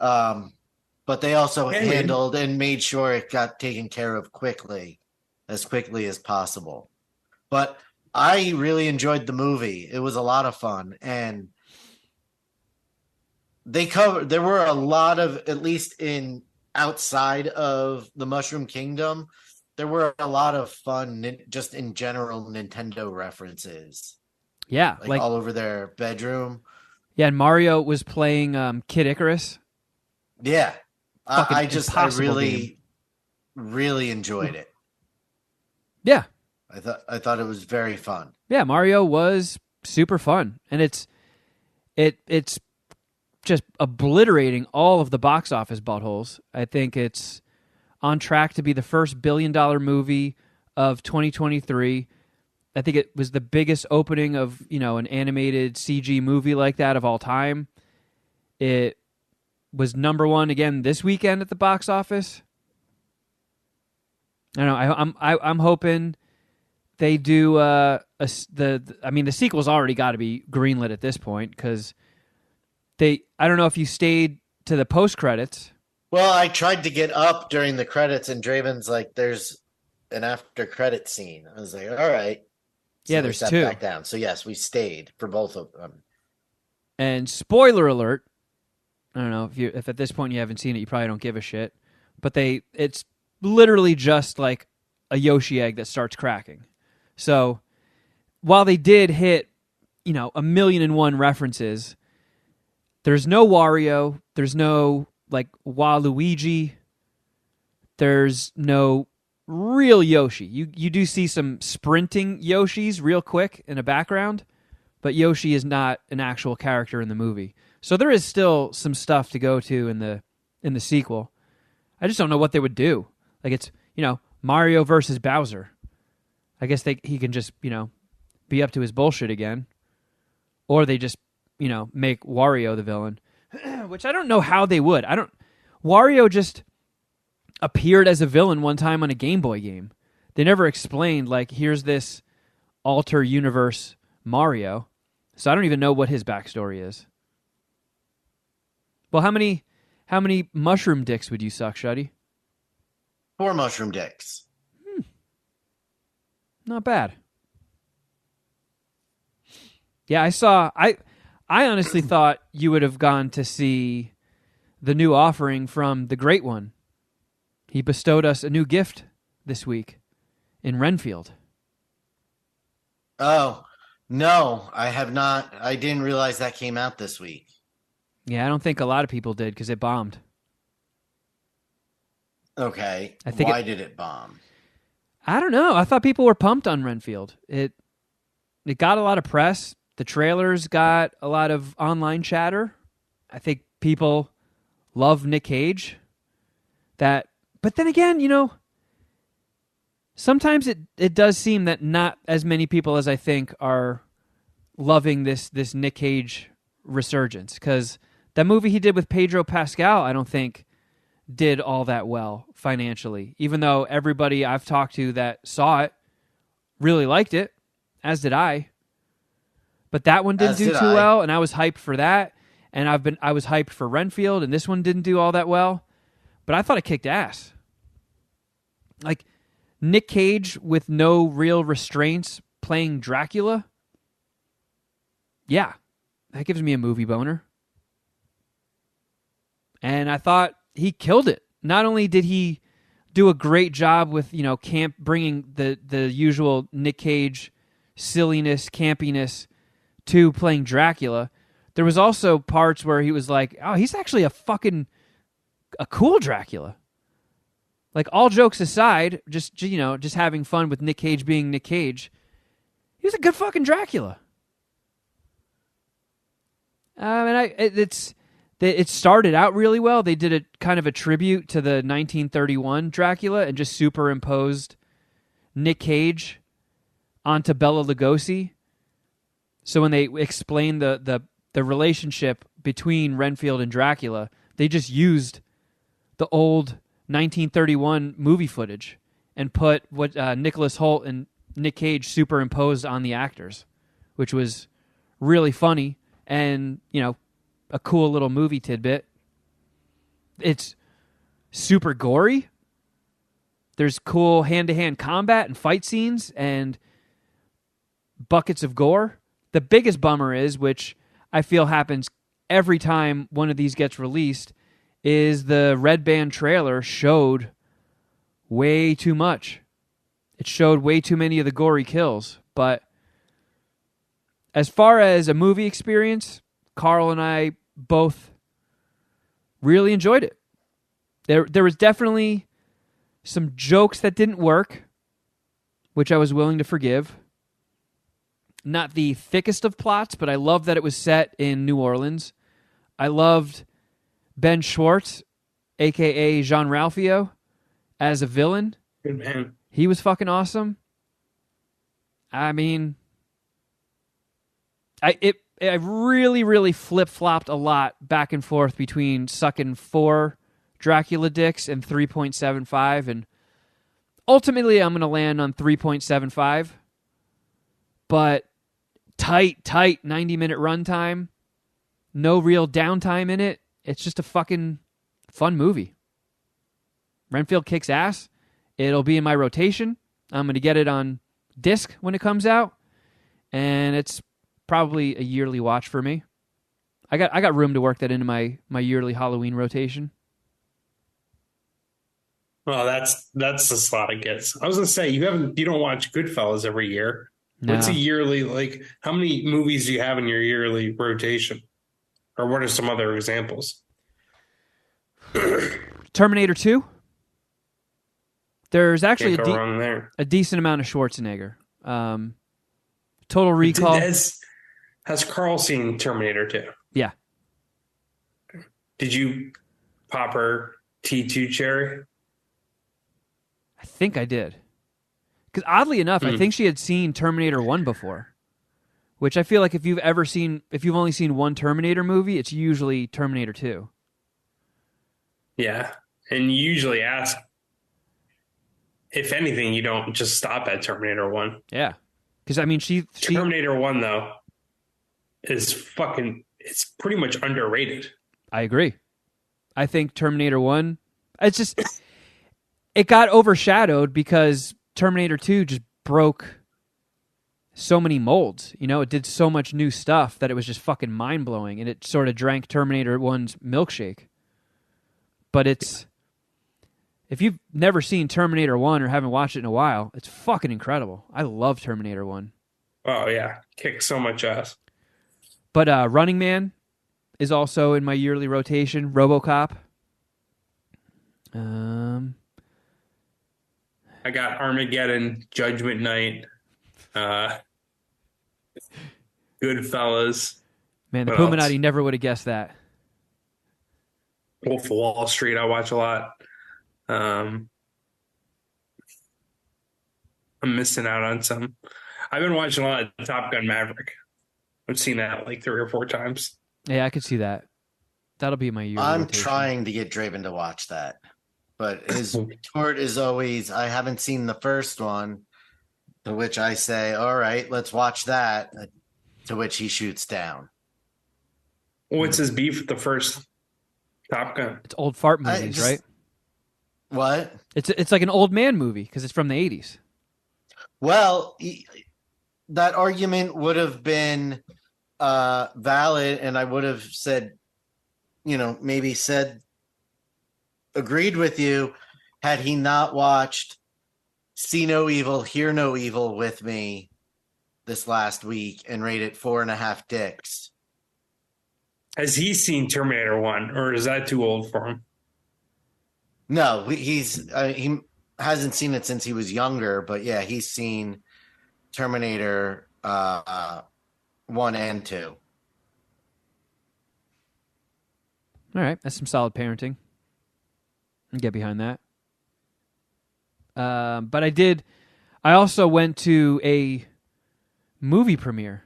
[SPEAKER 2] But they also handled and made sure it got taken care of as quickly as possible. But I really enjoyed the movie. It was a lot of fun. And there were a lot of, at least outside of the Mushroom Kingdom, there were a lot of fun, just in general, Nintendo references.
[SPEAKER 3] Yeah.
[SPEAKER 2] Like all over their bedroom.
[SPEAKER 3] Yeah, and Mario was playing Kid Icarus.
[SPEAKER 2] Yeah. I really,
[SPEAKER 3] game.
[SPEAKER 2] really enjoyed it.
[SPEAKER 3] Yeah.
[SPEAKER 2] I thought it was very fun.
[SPEAKER 3] Yeah, Mario was super fun. And it's just obliterating all of the box office buttholes. I think it's on track to be the first $1 billion movie of 2023. I think it was the biggest opening of, an animated CG movie like that of all time. It was number one again this weekend at the box office. I don't know. I'm hoping they do the sequel's already got to be greenlit at this point because I don't know if you stayed to the post credits.
[SPEAKER 2] Well, I tried to get up during the credits, and Draven's like, "There's an after credit scene." I was like, "All right." So
[SPEAKER 3] yeah, there's
[SPEAKER 2] sat
[SPEAKER 3] two.
[SPEAKER 2] Back down. So yes, we stayed for both of them.
[SPEAKER 3] And spoiler alert, I don't know if at this point you haven't seen it, you probably don't give a shit. But it's literally just like a Yoshi egg that starts cracking. So while they did hit, 1,000,001 references, there's no Wario, there's no like Waluigi, there's no real Yoshi. You do see some sprinting Yoshis real quick in the background, but Yoshi is not an actual character in the movie. So there is still some stuff to go to in the sequel. I just don't know what they would do. Like it's, Mario versus Bowser. I guess he can just, be up to his bullshit again. or they just, make Wario the villain, which I don't know how they would. Wario just appeared as a villain one time on a Game Boy game. They never explained, like, here's this alter universe Mario. So I don't even know what his backstory is. Well, how many mushroom dicks would you suck, Shuddy?
[SPEAKER 2] 4 mushroom dicks.
[SPEAKER 3] Not bad. Yeah, I honestly thought you would have gone to see the new offering from the Great One. He bestowed us a new gift this week in Renfield.
[SPEAKER 2] Oh, no, I have not. I didn't realize that came out this week.
[SPEAKER 3] Yeah, I don't think a lot of people did because it bombed.
[SPEAKER 2] Okay.
[SPEAKER 3] I think
[SPEAKER 2] Why did it bomb?
[SPEAKER 3] I don't know. I thought people were pumped on Renfield. It got a lot of press. The trailers got a lot of online chatter. I think people love Nic Cage. But then again, sometimes it does seem that not as many people as I think are loving this Nic Cage resurgence, because that movie he did with Pedro Pascal, I don't think did all that well financially, even though everybody I've talked to that saw it really liked it, as did I. But that one didn't do too well, and I was hyped for that, and I was hyped for Renfield, and this one didn't do all that well. But I thought it kicked ass. Like, Nic Cage with no real restraints playing Dracula? Yeah, that gives me a movie boner. And I thought he killed it. Not only did he do a great job with, bringing the usual Nic Cage silliness, campiness to playing Dracula, there was also parts where he was like, oh, he's actually a cool Dracula. Like, all jokes aside, just having fun with Nic Cage being Nic Cage, he was a good fucking Dracula. It started out really well. They did a kind of a tribute to the 1931 Dracula and just superimposed Nic Cage onto Bela Lugosi. So when they explained the relationship between Renfield and Dracula, they just used the old 1931 movie footage and put what Nicholas Hoult and Nic Cage superimposed on the actors, which was really funny and, a cool little movie tidbit. It's super gory. There's cool hand-to-hand combat and fight scenes and buckets of gore. The biggest bummer is, which I feel happens every time one of these gets released, is the Red Band trailer showed way too much. It showed way too many of the gory kills. But as far as a movie experience, Carl and I both really enjoyed it. There was definitely some jokes that didn't work, which I was willing to forgive. Not the thickest of plots, but I loved that it was set in New Orleans. I loved Ben Schwartz, a.k.a. Jean-Ralphio, as a villain.
[SPEAKER 1] Good man.
[SPEAKER 3] He was fucking awesome. I mean, I really, really flip-flopped a lot back and forth between sucking 4 Dracula dicks and 3.75, and ultimately I'm going to land on 3.75. But tight 90-minute runtime, no real downtime in it. It's just a fucking fun movie. Renfield kicks ass. It'll be in my rotation. I'm going to get it on disc when it comes out, and it's probably a yearly watch for me. I got room to work that into my yearly Halloween rotation.
[SPEAKER 1] Well, that's a slot of gets. I was gonna say you don't watch Goodfellas every year.
[SPEAKER 3] No.
[SPEAKER 1] What's a yearly, how many movies do you have in your yearly rotation? Or what are some other examples?
[SPEAKER 3] Terminator 2. There's actually
[SPEAKER 1] Can't go wrong there.
[SPEAKER 3] a decent amount of Schwarzenegger. Total Recall.
[SPEAKER 1] Has Carl seen Terminator 2?
[SPEAKER 3] Yeah.
[SPEAKER 1] Did you pop her T2 cherry?
[SPEAKER 3] I think I did. Because oddly enough, I think she had seen Terminator 1 before, which I feel like if you've only seen one Terminator movie, it's usually Terminator 2.
[SPEAKER 1] Yeah. And you usually ask, if anything, you don't just stop at Terminator 1.
[SPEAKER 3] Yeah. Because, I mean, she
[SPEAKER 1] Terminator 1, though, is it's pretty much underrated.
[SPEAKER 3] I agree. I think Terminator 1, it's just, it got overshadowed because Terminator 2 just broke so many molds. You know, it did so much new stuff that it was just fucking mind-blowing, and it sort of drank Terminator 1's milkshake. But if you've never seen Terminator 1 or haven't watched it in a while, it's fucking incredible. I love Terminator 1.
[SPEAKER 1] Oh, yeah. Kicks so much ass.
[SPEAKER 3] But Running Man is also in my yearly rotation. RoboCop.
[SPEAKER 1] I got Armageddon, Judgment Night, Goodfellas.
[SPEAKER 3] Man, the
[SPEAKER 1] What
[SPEAKER 3] Puminati
[SPEAKER 1] else?
[SPEAKER 3] never would have guessed that.
[SPEAKER 1] Wolf of Wall Street, I watch a lot. I'm missing out on some. I've been watching a lot of Top Gun Maverick. I've seen that like 3 or 4 times.
[SPEAKER 3] Yeah, I could see that. That'll be my yearly
[SPEAKER 2] I'm
[SPEAKER 3] rotation.
[SPEAKER 2] trying to get Draven to watch that, but his retort is always, I haven't seen the first one, to which I say, all right, let's watch that, to which he shoots down.
[SPEAKER 1] What's his beef with the first Top Gun?
[SPEAKER 3] It's old fart movies, right?
[SPEAKER 2] What?
[SPEAKER 3] It's like an old man movie because it's from the 80s.
[SPEAKER 2] Well, that argument would have been valid, and I would have said, maybe agreed with you had he not watched See No Evil, Hear No Evil with me this last week and rated 4.5 dicks.
[SPEAKER 1] Has he seen Terminator 1, or is that too old for him?
[SPEAKER 2] No, he hasn't seen it since he was younger, but yeah, he's seen Terminator 1 and 2.
[SPEAKER 3] All right, that's some solid parenting. I can get behind that. But I also went to a movie premiere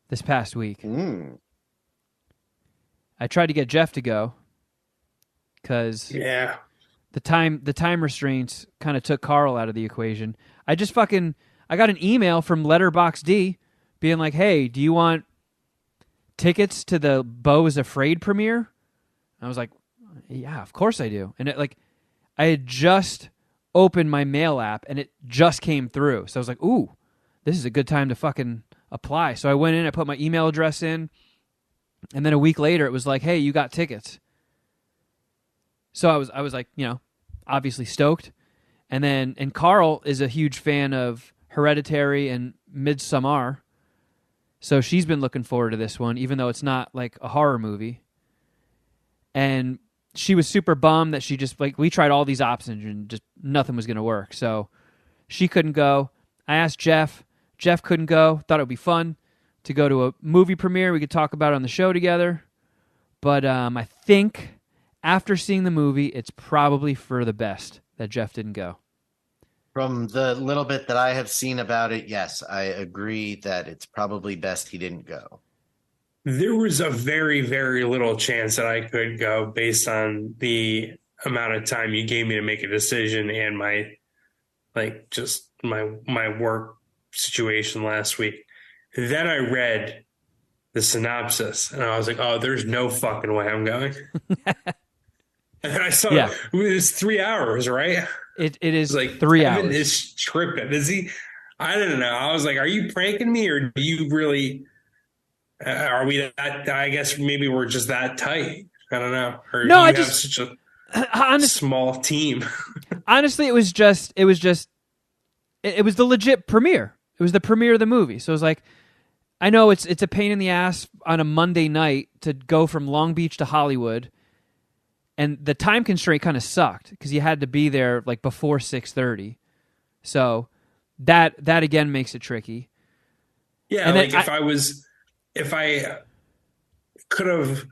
[SPEAKER 3] this past week. I tried to get Geoff to go because the time restraints kind of took Carl out of the equation. I got an email from Letterboxd being like, "Hey, do you want tickets to the Beau is Afraid premiere?" And I was like, "Yeah, of course I do." And I had just opened my mail app and it just came through. So I was like, "Ooh, this is a good time to fucking apply." So I went in, I put my email address in, and then a week later it was like, "Hey, you got tickets." So I was like, obviously stoked. And Carl is a huge fan of Hereditary and Midsommar. So she's been looking forward to this one, even though it's not like a horror movie. And she was super bummed that she just, we tried all these options and just nothing was going to work. So she couldn't go. I asked Geoff. Geoff couldn't go. Thought it would be fun to go to a movie premiere. We could talk about it on the show together. But I think after seeing the movie, it's probably for the best that Geoff didn't go.
[SPEAKER 2] From the little bit that I have seen about it, yes, I agree that it's probably best he didn't go.
[SPEAKER 1] There was a very, very little chance that I could go based on the amount of time you gave me to make a decision and my work situation last week. Then I read the synopsis and I was like, oh, there's no fucking way I'm going. And then I saw it was 3 hours, right?
[SPEAKER 3] It is
[SPEAKER 1] like
[SPEAKER 3] 3
[SPEAKER 1] Kevin
[SPEAKER 3] hours.
[SPEAKER 1] is tripping. Is he? I don't know. I was like, are you pranking me or do you really, are we that, I guess maybe we're just that tight. I don't know. Or
[SPEAKER 3] No,
[SPEAKER 1] you have such a small team.
[SPEAKER 3] Honestly, it was the legit premiere. It was the premiere of the movie. So it was like, I know it's a pain in the ass on a Monday night to go from Long Beach to Hollywood. And the time constraint kind of sucked because you had to be there before 6:30. So that again makes it tricky.
[SPEAKER 1] Yeah,
[SPEAKER 3] and
[SPEAKER 1] if I could have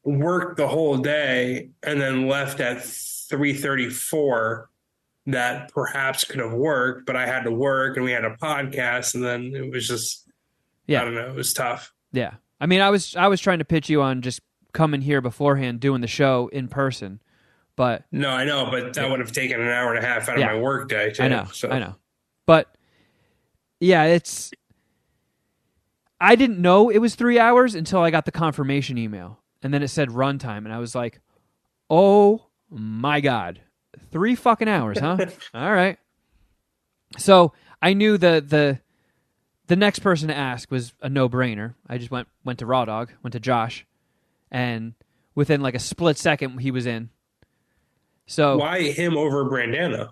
[SPEAKER 1] worked the whole day and then left at 3:34, that perhaps could have worked, but I had to work and we had a podcast and then it was just
[SPEAKER 3] Yeah.
[SPEAKER 1] I don't know. It was tough.
[SPEAKER 3] Yeah. I mean, I was trying to pitch you on just coming here beforehand, doing the show in person, but
[SPEAKER 1] No, I know, but that would have taken an hour and a half out of my work day too.
[SPEAKER 3] I know.
[SPEAKER 1] So.
[SPEAKER 3] I know. But yeah, I didn't know it was 3 hours until I got the confirmation email, and then it said runtime, and I was like, "Oh my God, 3 fucking hours, huh?" All right. So I knew the next person to ask was a no-brainer. I just went to Raw Dog, went to Josh, and within like a split second, he was in. So
[SPEAKER 1] why him over Brandano?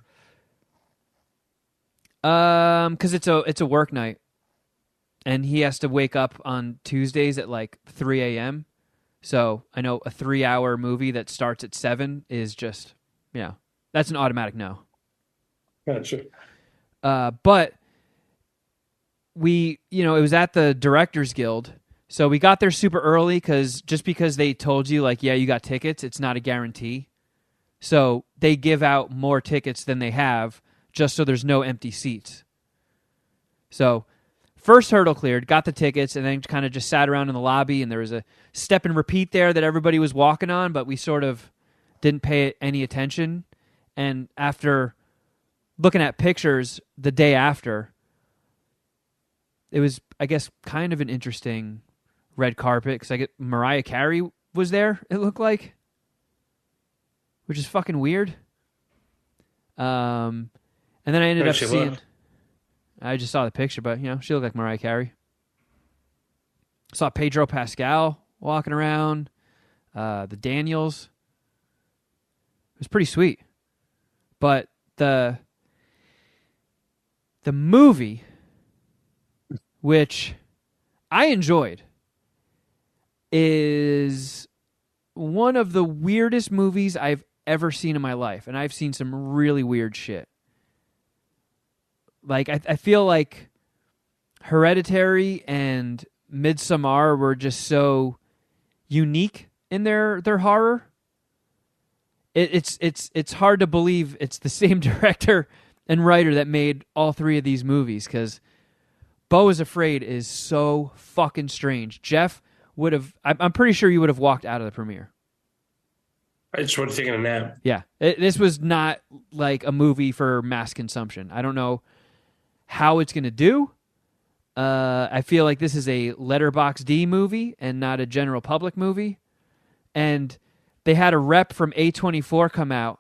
[SPEAKER 3] Because it's a work night, and he has to wake up on Tuesdays at like 3 a.m. So I know a 3-hour movie that starts at 7 is just, that's an automatic no.
[SPEAKER 1] Gotcha.
[SPEAKER 3] But it was at the Directors Guild, so we got there super early because they told you like, yeah, you got tickets, it's not a guarantee. So they give out more tickets than they have just so there's no empty seats. So first hurdle cleared, got the tickets, and then kind of just sat around in the lobby, and there was a step and repeat there that everybody was walking on, but we sort of didn't pay it any attention. And after looking at pictures the day after, it was, I guess, kind of an interesting red carpet because Mariah Carey was there, it looked like, which is fucking weird. And then I ended up seeing... I just saw the picture, but, she looked like Mariah Carey. Saw Pedro Pascal walking around, the Daniels. It was pretty sweet. But the movie, which I enjoyed, is one of the weirdest movies I've ever seen in my life, and I've seen some really weird shit. Like, I feel like Hereditary and Midsommar were just so unique in their horror. It's hard to believe it's the same director and writer that made all 3 of these movies, because Beau is Afraid is so fucking strange. Geoff would have... I'm pretty sure you would have walked out of the premiere.
[SPEAKER 1] I just would have taken a nap.
[SPEAKER 3] Yeah. This was not like a movie for mass consumption. I don't know how it's going to do. I feel like this is a Letterboxd D movie and not a general public movie. And they had a rep from A24 come out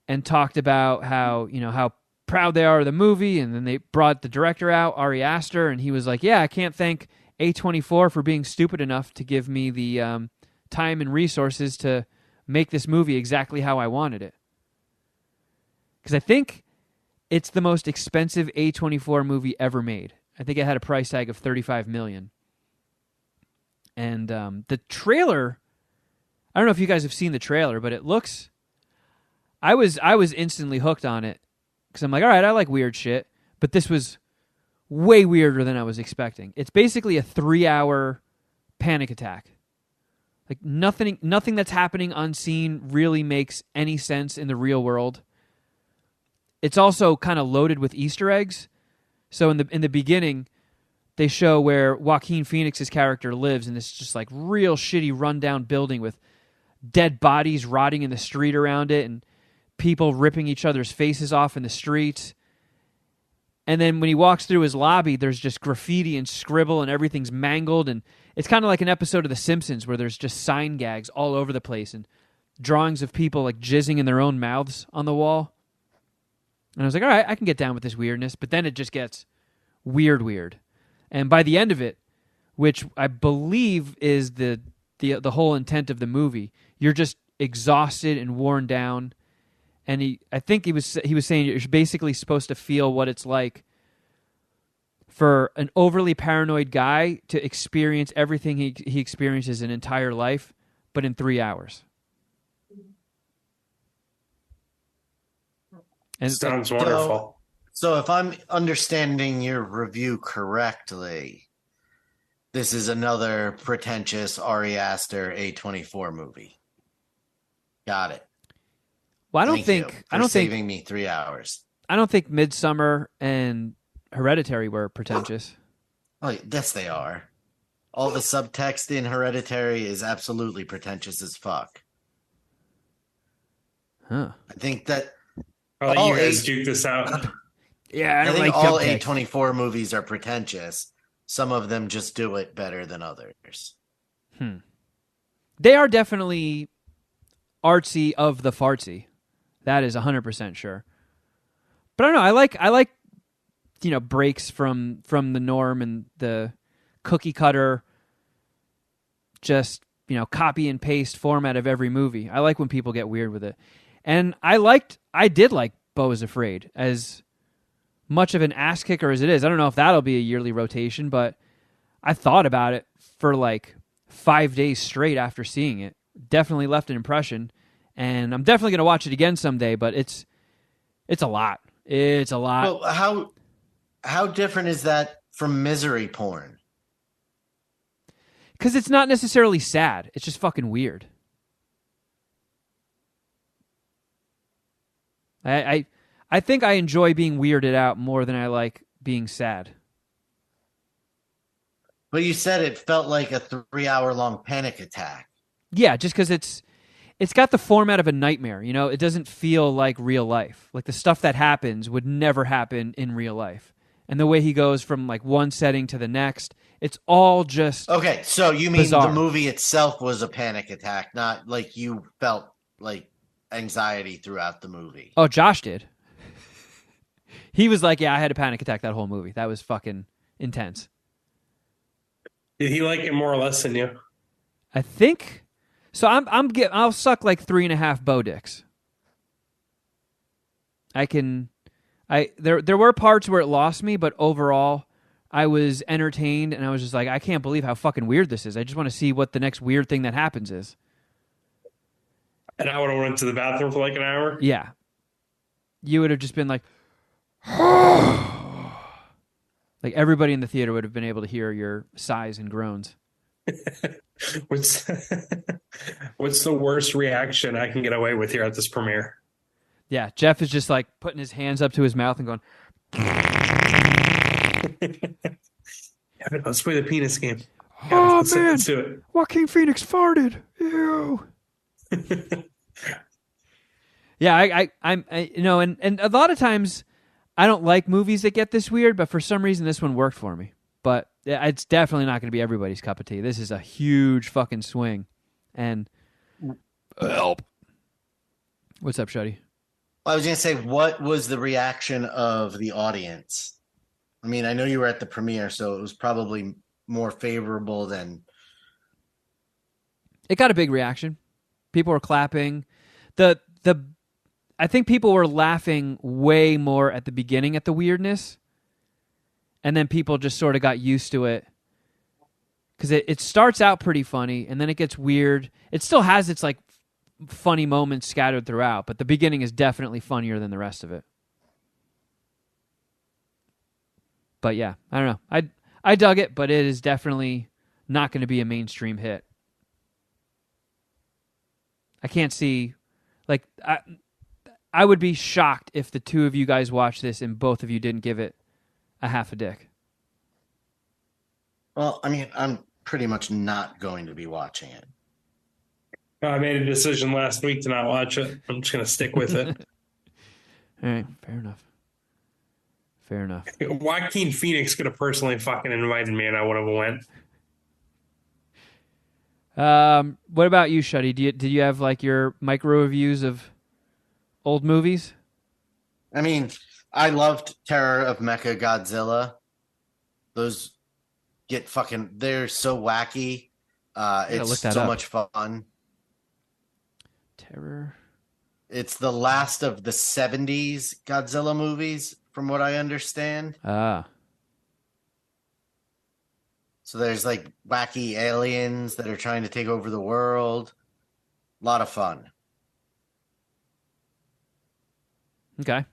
[SPEAKER 3] and talked about how proud they are of the movie, and then they brought the director out, Ari Aster, and he was like, yeah, I can't thank A24 for being stupid enough to give me the time and resources to make this movie exactly how I wanted it. Because I think it's the most expensive A24 movie ever made. I think it had a price tag of $35 million. And the trailer, I don't know if you guys have seen the trailer, but it looks... I was instantly hooked on it because I'm like, all right, I like weird shit, but this was way weirder than I was expecting. It's basically a 3-hour panic attack. Like nothing that's happening unseen really makes any sense in the real world. It's also kind of loaded with Easter eggs. So in the beginning, they show where Joaquin Phoenix's character lives in this just like real shitty rundown building with dead bodies rotting in the street around it and people ripping each other's faces off in the streets. And then when he walks through his lobby, there's just graffiti and scribble and everything's mangled. And it's kind of like an episode of The Simpsons where there's just sign gags all over the place and drawings of people like jizzing in their own mouths on the wall. And I was like, all right, I can get down with this weirdness. But then it just gets weird. And by the end of it, which I believe is the whole intent of the movie, you're just exhausted and worn down. And I think he was saying you're basically supposed to feel what it's like for an overly paranoid guy to experience everything he experiences in entire life, but in 3 hours. And
[SPEAKER 1] sounds wonderful.
[SPEAKER 2] So if I'm understanding your review correctly, this is another pretentious Ari Aster A24 movie. Got it.
[SPEAKER 3] Well, I
[SPEAKER 2] don't think saving me 3 hours.
[SPEAKER 3] I don't think Midsommar and Hereditary were pretentious.
[SPEAKER 2] Oh, yes, they are. All the subtext in Hereditary is absolutely pretentious as fuck.
[SPEAKER 3] Huh.
[SPEAKER 2] I think that
[SPEAKER 1] I'll let
[SPEAKER 2] all
[SPEAKER 1] you guys
[SPEAKER 2] eight,
[SPEAKER 1] duke this out.
[SPEAKER 3] Yeah, I
[SPEAKER 2] I
[SPEAKER 3] don't
[SPEAKER 2] think
[SPEAKER 3] like
[SPEAKER 2] all
[SPEAKER 3] Cupcake.
[SPEAKER 2] A24 movies are pretentious. Some of them just do it better than others.
[SPEAKER 3] They are definitely artsy of the fartsy. That is 100% sure. But I don't know. I like breaks from the norm and the cookie cutter, just copy and paste format of every movie. I like when people get weird with it, and I did like Beau is Afraid, as much of an ass kicker as it is. I don't know if that'll be a yearly rotation, but I thought about it for like 5 days straight after seeing it. Definitely left an impression, and I'm definitely going to watch it again someday. But it's a lot. It's a lot.
[SPEAKER 2] Well, how different is that from misery porn?
[SPEAKER 3] Because it's not necessarily sad. It's just fucking weird. I think I enjoy being weirded out more than I like being sad.
[SPEAKER 2] But you said it felt like a 3-hour-long panic attack.
[SPEAKER 3] Yeah, just because it's got the format of a nightmare. It doesn't feel like real life. Like the stuff that happens would never happen in real life. And the way he goes from like one setting to the next, it's all just
[SPEAKER 2] Okay, so you mean
[SPEAKER 3] bizarre.
[SPEAKER 2] the movie itself was a panic attack, not like you felt like anxiety throughout the movie.
[SPEAKER 3] Oh, Josh did. He was like, yeah, I had a panic attack that whole movie. That was fucking intense.
[SPEAKER 1] Did he like it more or less than you?
[SPEAKER 3] I think so. I'll suck like 3.5 Beau dicks. There were parts where it lost me, but overall I was entertained, and I was just like, I can't believe how fucking weird this is. I just want to see what the next weird thing that happens is.
[SPEAKER 1] And I would have went to the bathroom for like an hour.
[SPEAKER 3] Yeah. You would have just been like, like everybody in the theater would have been able to hear your sighs and groans.
[SPEAKER 1] What's the worst reaction I can get away with here at this premiere?
[SPEAKER 3] Yeah, Geoff is just like putting his hands up to his mouth and going,
[SPEAKER 1] Yeah, let's play the penis game.
[SPEAKER 4] Oh,
[SPEAKER 1] Let's
[SPEAKER 4] man.
[SPEAKER 1] do it.
[SPEAKER 4] Joaquin Phoenix farted. Ew.
[SPEAKER 3] yeah, I'm and a lot of times I don't like movies that get this weird, but for some reason this one worked for me. But it's definitely not going to be everybody's cup of tea. This is a huge fucking swing. And help. What's up, Shuddy?
[SPEAKER 2] I was going to say, what was the reaction of the audience? I mean, I know you were at the premiere, so it was probably more favorable than...
[SPEAKER 3] It got a big reaction. People were clapping. I think people were laughing way more at the beginning at the weirdness. And then people just sort of got used to it. Because it starts out pretty funny, and then it gets weird. It still has its like funny moments scattered throughout, but the beginning is definitely funnier than the rest of it. But yeah, I don't know. I dug it, but it is definitely not going to be a mainstream hit. I can't see, like, I would be shocked if the two of you guys watched this and both of you didn't give it a half a dick.
[SPEAKER 2] Well, I mean, I'm pretty much not going to be watching it.
[SPEAKER 1] I made a decision last week to not watch it. I'm just going to stick with it.
[SPEAKER 3] All right, fair enough. Fair enough.
[SPEAKER 1] Joaquin Phoenix could have personally fucking invited me and I would have went.
[SPEAKER 3] What about you, Shuddy? Did you have like your micro reviews of old movies?
[SPEAKER 2] I mean, I loved Terror of Mecha Godzilla. Those get fucking, they're so wacky. It's so much fun.
[SPEAKER 3] Terror.
[SPEAKER 2] It's the last of the 70s Godzilla movies, from what I understand.
[SPEAKER 3] Ah.
[SPEAKER 2] So there's like wacky aliens that are trying to take over the world. A lot of fun.
[SPEAKER 3] Okay.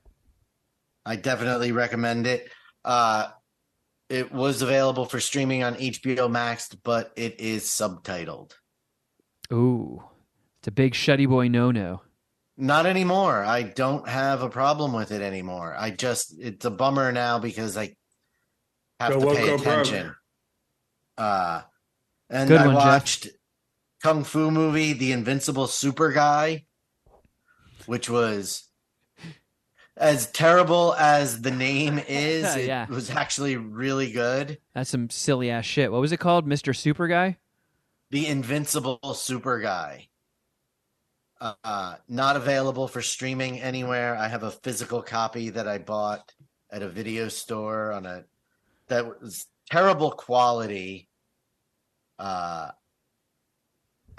[SPEAKER 2] I definitely recommend it. It was available for streaming on HBO Max, but it is subtitled.
[SPEAKER 3] Ooh. It's a big Shuddy Boy no-no.
[SPEAKER 2] Not anymore. I don't have a problem with it anymore. It's a bummer now because I have to pay attention. And
[SPEAKER 3] Good
[SPEAKER 2] I
[SPEAKER 3] one, Geoff.
[SPEAKER 2] watched Kung Fu movie, The Invincible Super Guy, which was as terrible as the name is. It
[SPEAKER 3] Yeah.
[SPEAKER 2] was actually really good.
[SPEAKER 3] That's some silly ass shit. What was it called? Mr. Super Guy?
[SPEAKER 2] The Invincible Super Guy. Not available for streaming anywhere. I have a physical copy that I bought at a video store that was terrible quality.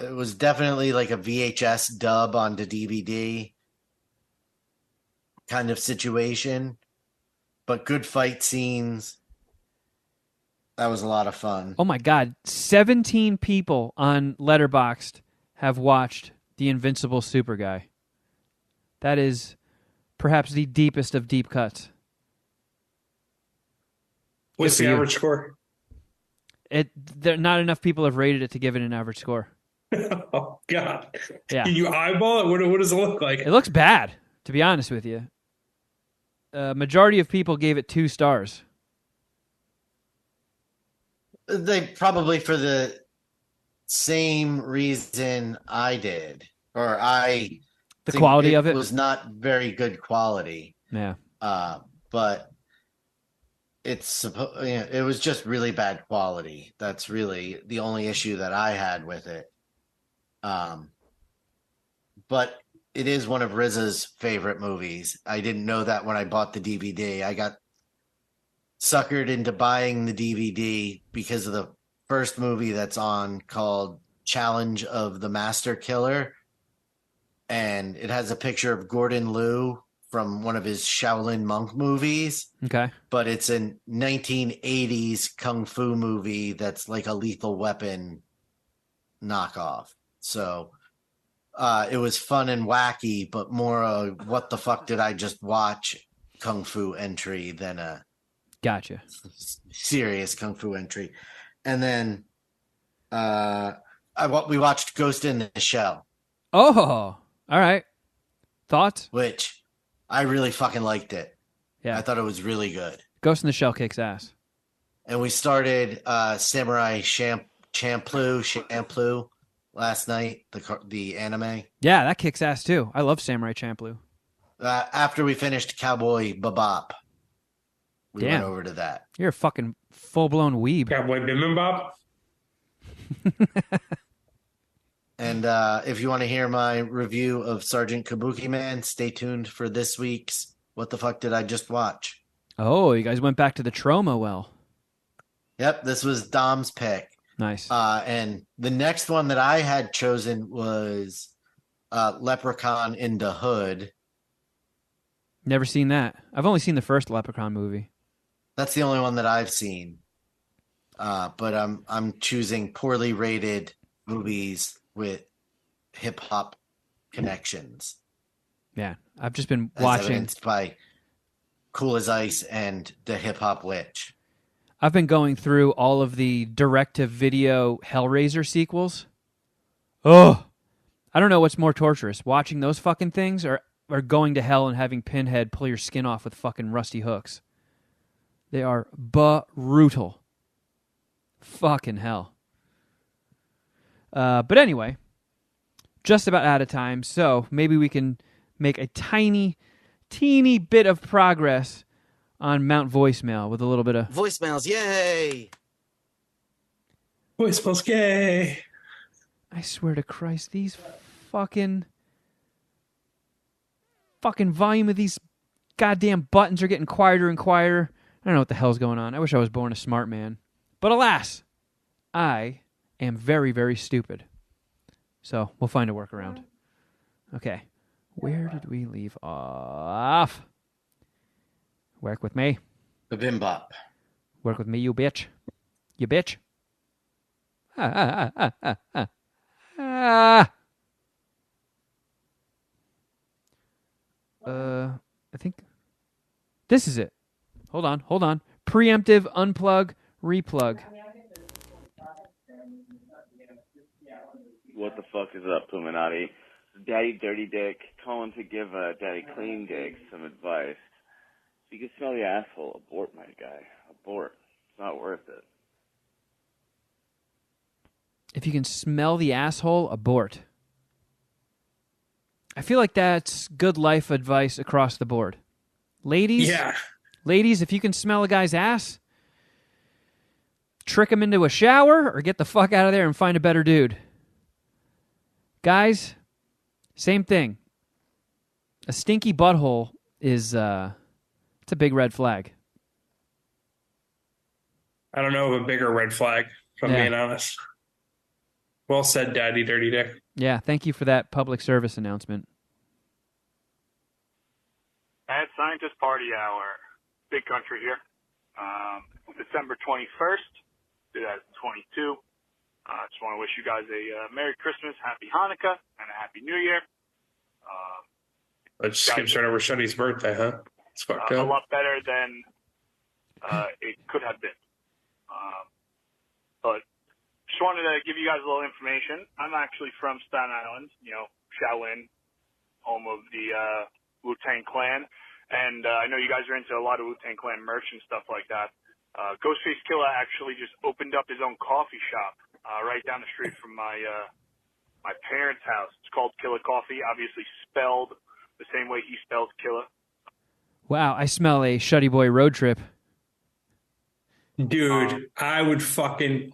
[SPEAKER 2] It was definitely like a VHS dub onto DVD kind of situation, but good fight scenes. That was a lot of fun.
[SPEAKER 3] Oh my God. 17 people on Letterboxd have watched The Invincible Super Guy. That is perhaps the deepest of deep cuts.
[SPEAKER 1] What's
[SPEAKER 3] for
[SPEAKER 1] the
[SPEAKER 3] you.
[SPEAKER 1] average score?
[SPEAKER 3] Not enough people have rated it to give it an average score.
[SPEAKER 1] Oh God!
[SPEAKER 3] Yeah.
[SPEAKER 1] Can you eyeball it? What does it look like?
[SPEAKER 3] It looks bad, to be honest with you. Majority of people gave it 2 stars.
[SPEAKER 2] They probably for the same reason I did, or I.
[SPEAKER 3] The
[SPEAKER 2] think
[SPEAKER 3] quality of it
[SPEAKER 2] was not very good quality.
[SPEAKER 3] Yeah.
[SPEAKER 2] But it was just really bad quality. That's really the only issue that I had with it. But it is one of Riz's favorite movies. I didn't know that when I bought the DVD. I got suckered into buying the DVD because of the first movie that's on called Challenge of the Master Killer. And it has a picture of Gordon Liu from one of his Shaolin monk movies.
[SPEAKER 3] Okay.
[SPEAKER 2] But it's a 1980s kung fu movie that's like a Lethal Weapon knockoff. So it was fun and wacky, but more what the fuck did I just watch kung fu entry than a
[SPEAKER 3] Gotcha.
[SPEAKER 2] serious kung fu entry. And then we watched Ghost in the Shell.
[SPEAKER 3] Oh, all right. Thoughts?
[SPEAKER 2] Which I really fucking liked it.
[SPEAKER 3] Yeah.
[SPEAKER 2] I thought it was really good.
[SPEAKER 3] Ghost in the Shell kicks ass.
[SPEAKER 2] And we started Samurai Champloo last night, the anime.
[SPEAKER 3] Yeah, that kicks ass too. I love Samurai Champloo.
[SPEAKER 2] After we finished Cowboy Bebop, we
[SPEAKER 3] Damn.
[SPEAKER 2] went over to that.
[SPEAKER 3] You're a fucking full-blown weeb.
[SPEAKER 1] Cowboy Bibimbap.
[SPEAKER 2] And if you want to hear my review of Sergeant Kabuki Man, stay tuned for this week's What the Fuck Did I Just Watch?
[SPEAKER 3] Oh, you guys went back to the Trauma well.
[SPEAKER 2] Yep, this was Dom's pick.
[SPEAKER 3] Nice.
[SPEAKER 2] And the next one that I had chosen was Leprechaun in the Hood.
[SPEAKER 3] Never seen that. I've only seen the first Leprechaun movie.
[SPEAKER 2] That's the only one that I've seen. But I'm choosing poorly rated movies with hip hop connections.
[SPEAKER 3] Yeah, I've just been
[SPEAKER 2] As
[SPEAKER 3] watching.
[SPEAKER 2] evidenced by Cool as Ice and The Hip Hop Witch.
[SPEAKER 3] I've been going through all of the direct-to-video Hellraiser sequels. Oh, I don't know what's more torturous, watching those fucking things or going to hell and having Pinhead pull your skin off with fucking rusty hooks. They are brutal. Fucking hell. But anyway, just about out of time, so maybe we can make a teeny bit of progress on Mount Voicemail with a little bit of...
[SPEAKER 2] Voicemails, yay!
[SPEAKER 1] Voicemail's gay.
[SPEAKER 3] I swear to Christ, these fucking volume of these goddamn buttons are getting quieter and quieter. I don't know what the hell's going on. I wish I was born a smart man. But alas, I am very, very stupid. So we'll find a workaround. Okay. Where did we leave off? Work with me.
[SPEAKER 2] The Bimbop.
[SPEAKER 3] Work with me, you bitch. You bitch. I think this is it. Hold on. Preemptive unplug, replug.
[SPEAKER 7] What the fuck is up, Puminati? Daddy Dirty Dick calling to give Daddy Clean Dick some advice. If you can smell the asshole, abort, my guy. Abort. It's not worth it.
[SPEAKER 3] If you can smell the asshole, abort. I feel like that's good life advice across the board. Ladies, if you can smell a guy's ass, trick him into a shower or get the fuck out of there and find a better dude. Guys, same thing. A stinky butthole is it's a big red flag.
[SPEAKER 1] I don't know of a bigger red flag, if I'm being honest. Well said, Daddy Dirty Dick.
[SPEAKER 3] Yeah, thank you for that public service announcement.
[SPEAKER 8] At Scientist Party Hour, Big Country here. December 21st, 2022. Just want to wish you guys a Merry Christmas, Happy Hanukkah, and a Happy New Year.
[SPEAKER 1] Let's skip straight over Shuddy's birthday, huh? It's fucked
[SPEAKER 8] A
[SPEAKER 1] up.
[SPEAKER 8] lot better than it could have been. But just wanted to give you guys a little information. I'm actually from Staten Island, Shaolin, home of the Wu-Tang Clan. And I know you guys are into a lot of Wu-Tang Clan merch and stuff like that. Ghostface Killer actually just opened up his own coffee shop right down the street from my parents' house. It's called Killer Coffee, obviously spelled the same way he spells Killer.
[SPEAKER 3] Wow, I smell a Shuddy Boy road trip.
[SPEAKER 1] Dude, I would fucking...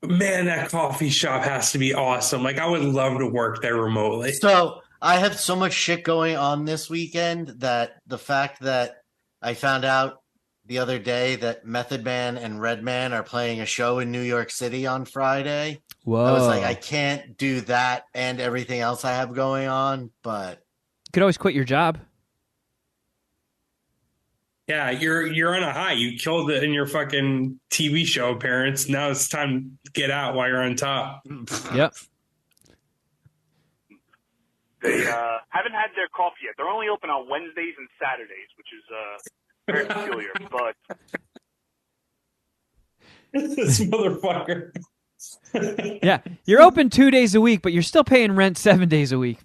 [SPEAKER 1] Man, that coffee shop has to be awesome. Like, I would love to work there remotely.
[SPEAKER 2] So I have so much shit going on this weekend that the fact that I found out the other day that Method Man and Redman are playing a show in New York City on Friday.
[SPEAKER 3] Whoa.
[SPEAKER 2] I was like, I can't do that and everything else I have going on, but...
[SPEAKER 3] You could always quit your job.
[SPEAKER 1] Yeah, you're on a high. You killed it in your fucking TV show appearance. Now it's time to get out while you're on top.
[SPEAKER 3] Yep.
[SPEAKER 8] They haven't had their coffee yet. They're only open on Wednesdays and Saturdays, which is very peculiar. But
[SPEAKER 1] This motherfucker.
[SPEAKER 3] Yeah, you're open 2 days a week, but you're still paying rent 7 days a week.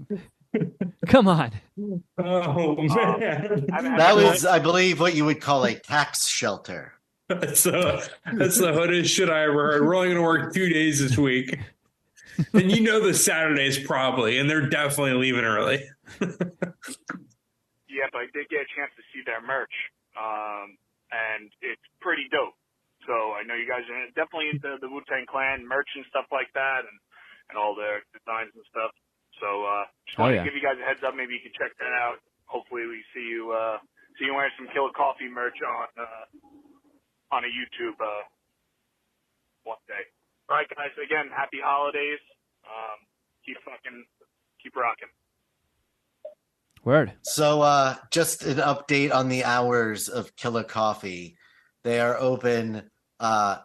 [SPEAKER 3] Come on.
[SPEAKER 1] Oh, man.
[SPEAKER 2] That was, I believe, what you would call a tax shelter.
[SPEAKER 1] That's the hoodest shit I ever heard. We're only going to work 2 days this week. And you know the Saturdays probably, and they're definitely leaving early.
[SPEAKER 8] Yeah, but I did get a chance to see their merch, and it's pretty dope. So I know you guys are definitely into the Wu-Tang Clan merch and stuff like that, and all their designs and stuff. So just wanted to give you guys a heads up. Maybe you can check that out. Hopefully we see you wearing some Killer Coffee merch on a YouTube one day. All right, guys. Again, happy holidays. Keep rocking.
[SPEAKER 3] Word.
[SPEAKER 2] So just an update on the hours of Killer Coffee. They are open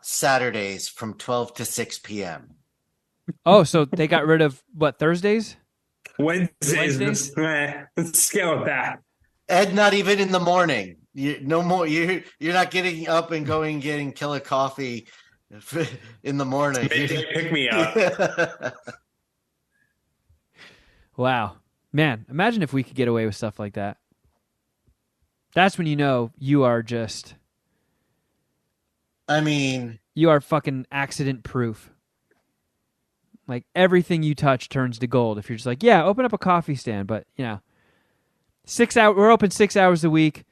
[SPEAKER 2] Saturdays from 12 to 6 p.m.
[SPEAKER 3] Oh, so they got rid of, what, Thursdays?
[SPEAKER 1] Wednesdays? Let's scale with that.
[SPEAKER 2] Ed, not even in the morning. No more. You're not getting up and getting Killer Coffee in the morning.
[SPEAKER 1] Pick me up.
[SPEAKER 3] Wow. Man, imagine if we could get away with stuff like that. That's when you know you are just...
[SPEAKER 2] I mean...
[SPEAKER 3] You are fucking accident proof. Like, everything you touch turns to gold. If you're just like, yeah, open up a coffee stand. But, 6 hours, we're open 6 hours a week.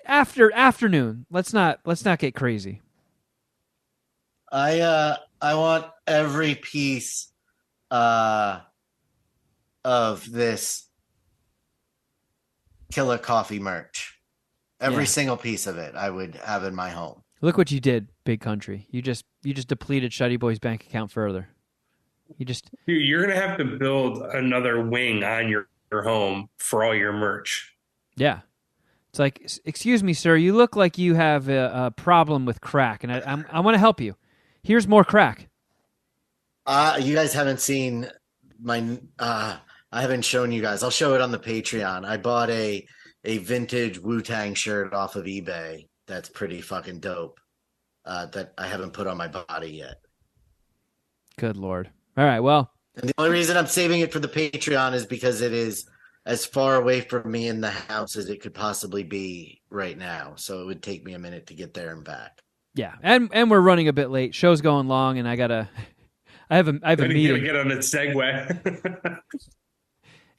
[SPEAKER 3] Afternoon. Let's not get crazy.
[SPEAKER 2] I want every piece of this Killer Coffee merch. Every single piece of it I would have in my home.
[SPEAKER 3] Look what you did, Big Country. You just depleted Shuddy Boy's bank account further.
[SPEAKER 1] Dude, you're gonna have to build another wing on your home for all your merch.
[SPEAKER 3] Yeah. It's like, excuse me, sir, you look like you have a problem with crack, and I want to help you. Here's more crack.
[SPEAKER 2] You guys haven't seen my... I haven't shown you guys. I'll show it on the Patreon. I bought a vintage Wu-Tang shirt off of eBay that's pretty fucking dope that I haven't put on my body yet.
[SPEAKER 3] Good Lord. All right, well.
[SPEAKER 2] And the only reason I'm saving it for the Patreon is because it is as far away from me in the house as it could possibly be right now. So it would take me a minute to get there and back.
[SPEAKER 3] Yeah, and we're running a bit late. Show's going long, and I gotta I have a
[SPEAKER 1] Gotta
[SPEAKER 3] meeting.
[SPEAKER 1] get on a Segway.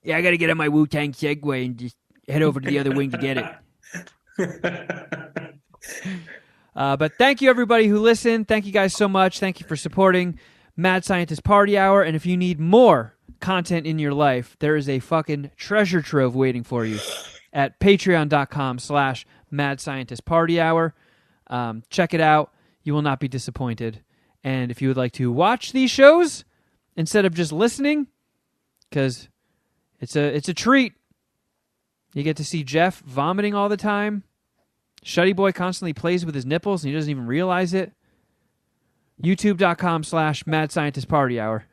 [SPEAKER 3] Yeah, I got to get on my Wu-Tang Segway and just head over to the other wing to get it. But thank you, everybody who listened. Thank you guys so much. Thank you for supporting Mad Scientist Party Hour. And if you need more content in your life, there is a fucking treasure trove waiting for you at patreon.com/Mad Scientist Party Hour. Check it out. You will not be disappointed. And if you would like to watch these shows instead of just listening, because it's a treat. You get to see Geoff vomiting all the time. Shuddy Boy constantly plays with his nipples and he doesn't even realize it. YouTube.com/Mad Scientist Party Hour.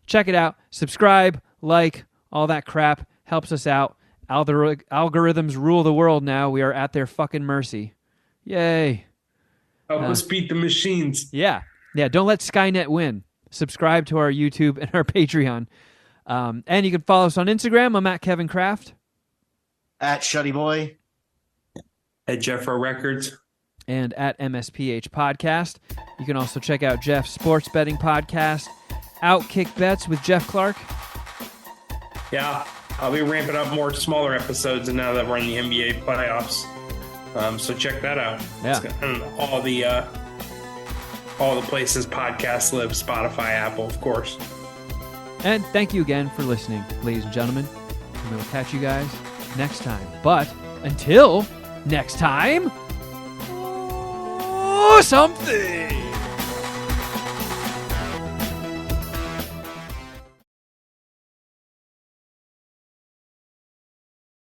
[SPEAKER 3] Check it out. Subscribe, like, all that crap. Helps us out. Algorithms rule the world now. We are at their fucking mercy. Yay.
[SPEAKER 1] Help us beat the machines.
[SPEAKER 3] Yeah. Don't let Skynet win. Subscribe to our YouTube and our Patreon. And you can follow us on Instagram. I'm at Kevin Kraft.
[SPEAKER 2] At Shuddy Boy.
[SPEAKER 1] At Geoff Records.
[SPEAKER 3] And at MSPH Podcast. You can also check out Geoff's sports betting podcast, Outkick Bets with Geoff Clark.
[SPEAKER 1] Yeah, I'll be ramping up more smaller episodes now that we're in the NBA playoffs. So check that out.
[SPEAKER 3] Yeah.
[SPEAKER 1] And all the places podcasts live, Spotify, Apple, of course.
[SPEAKER 3] And thank you again for listening, ladies and gentlemen. And we will catch you guys next time. But until next time, something.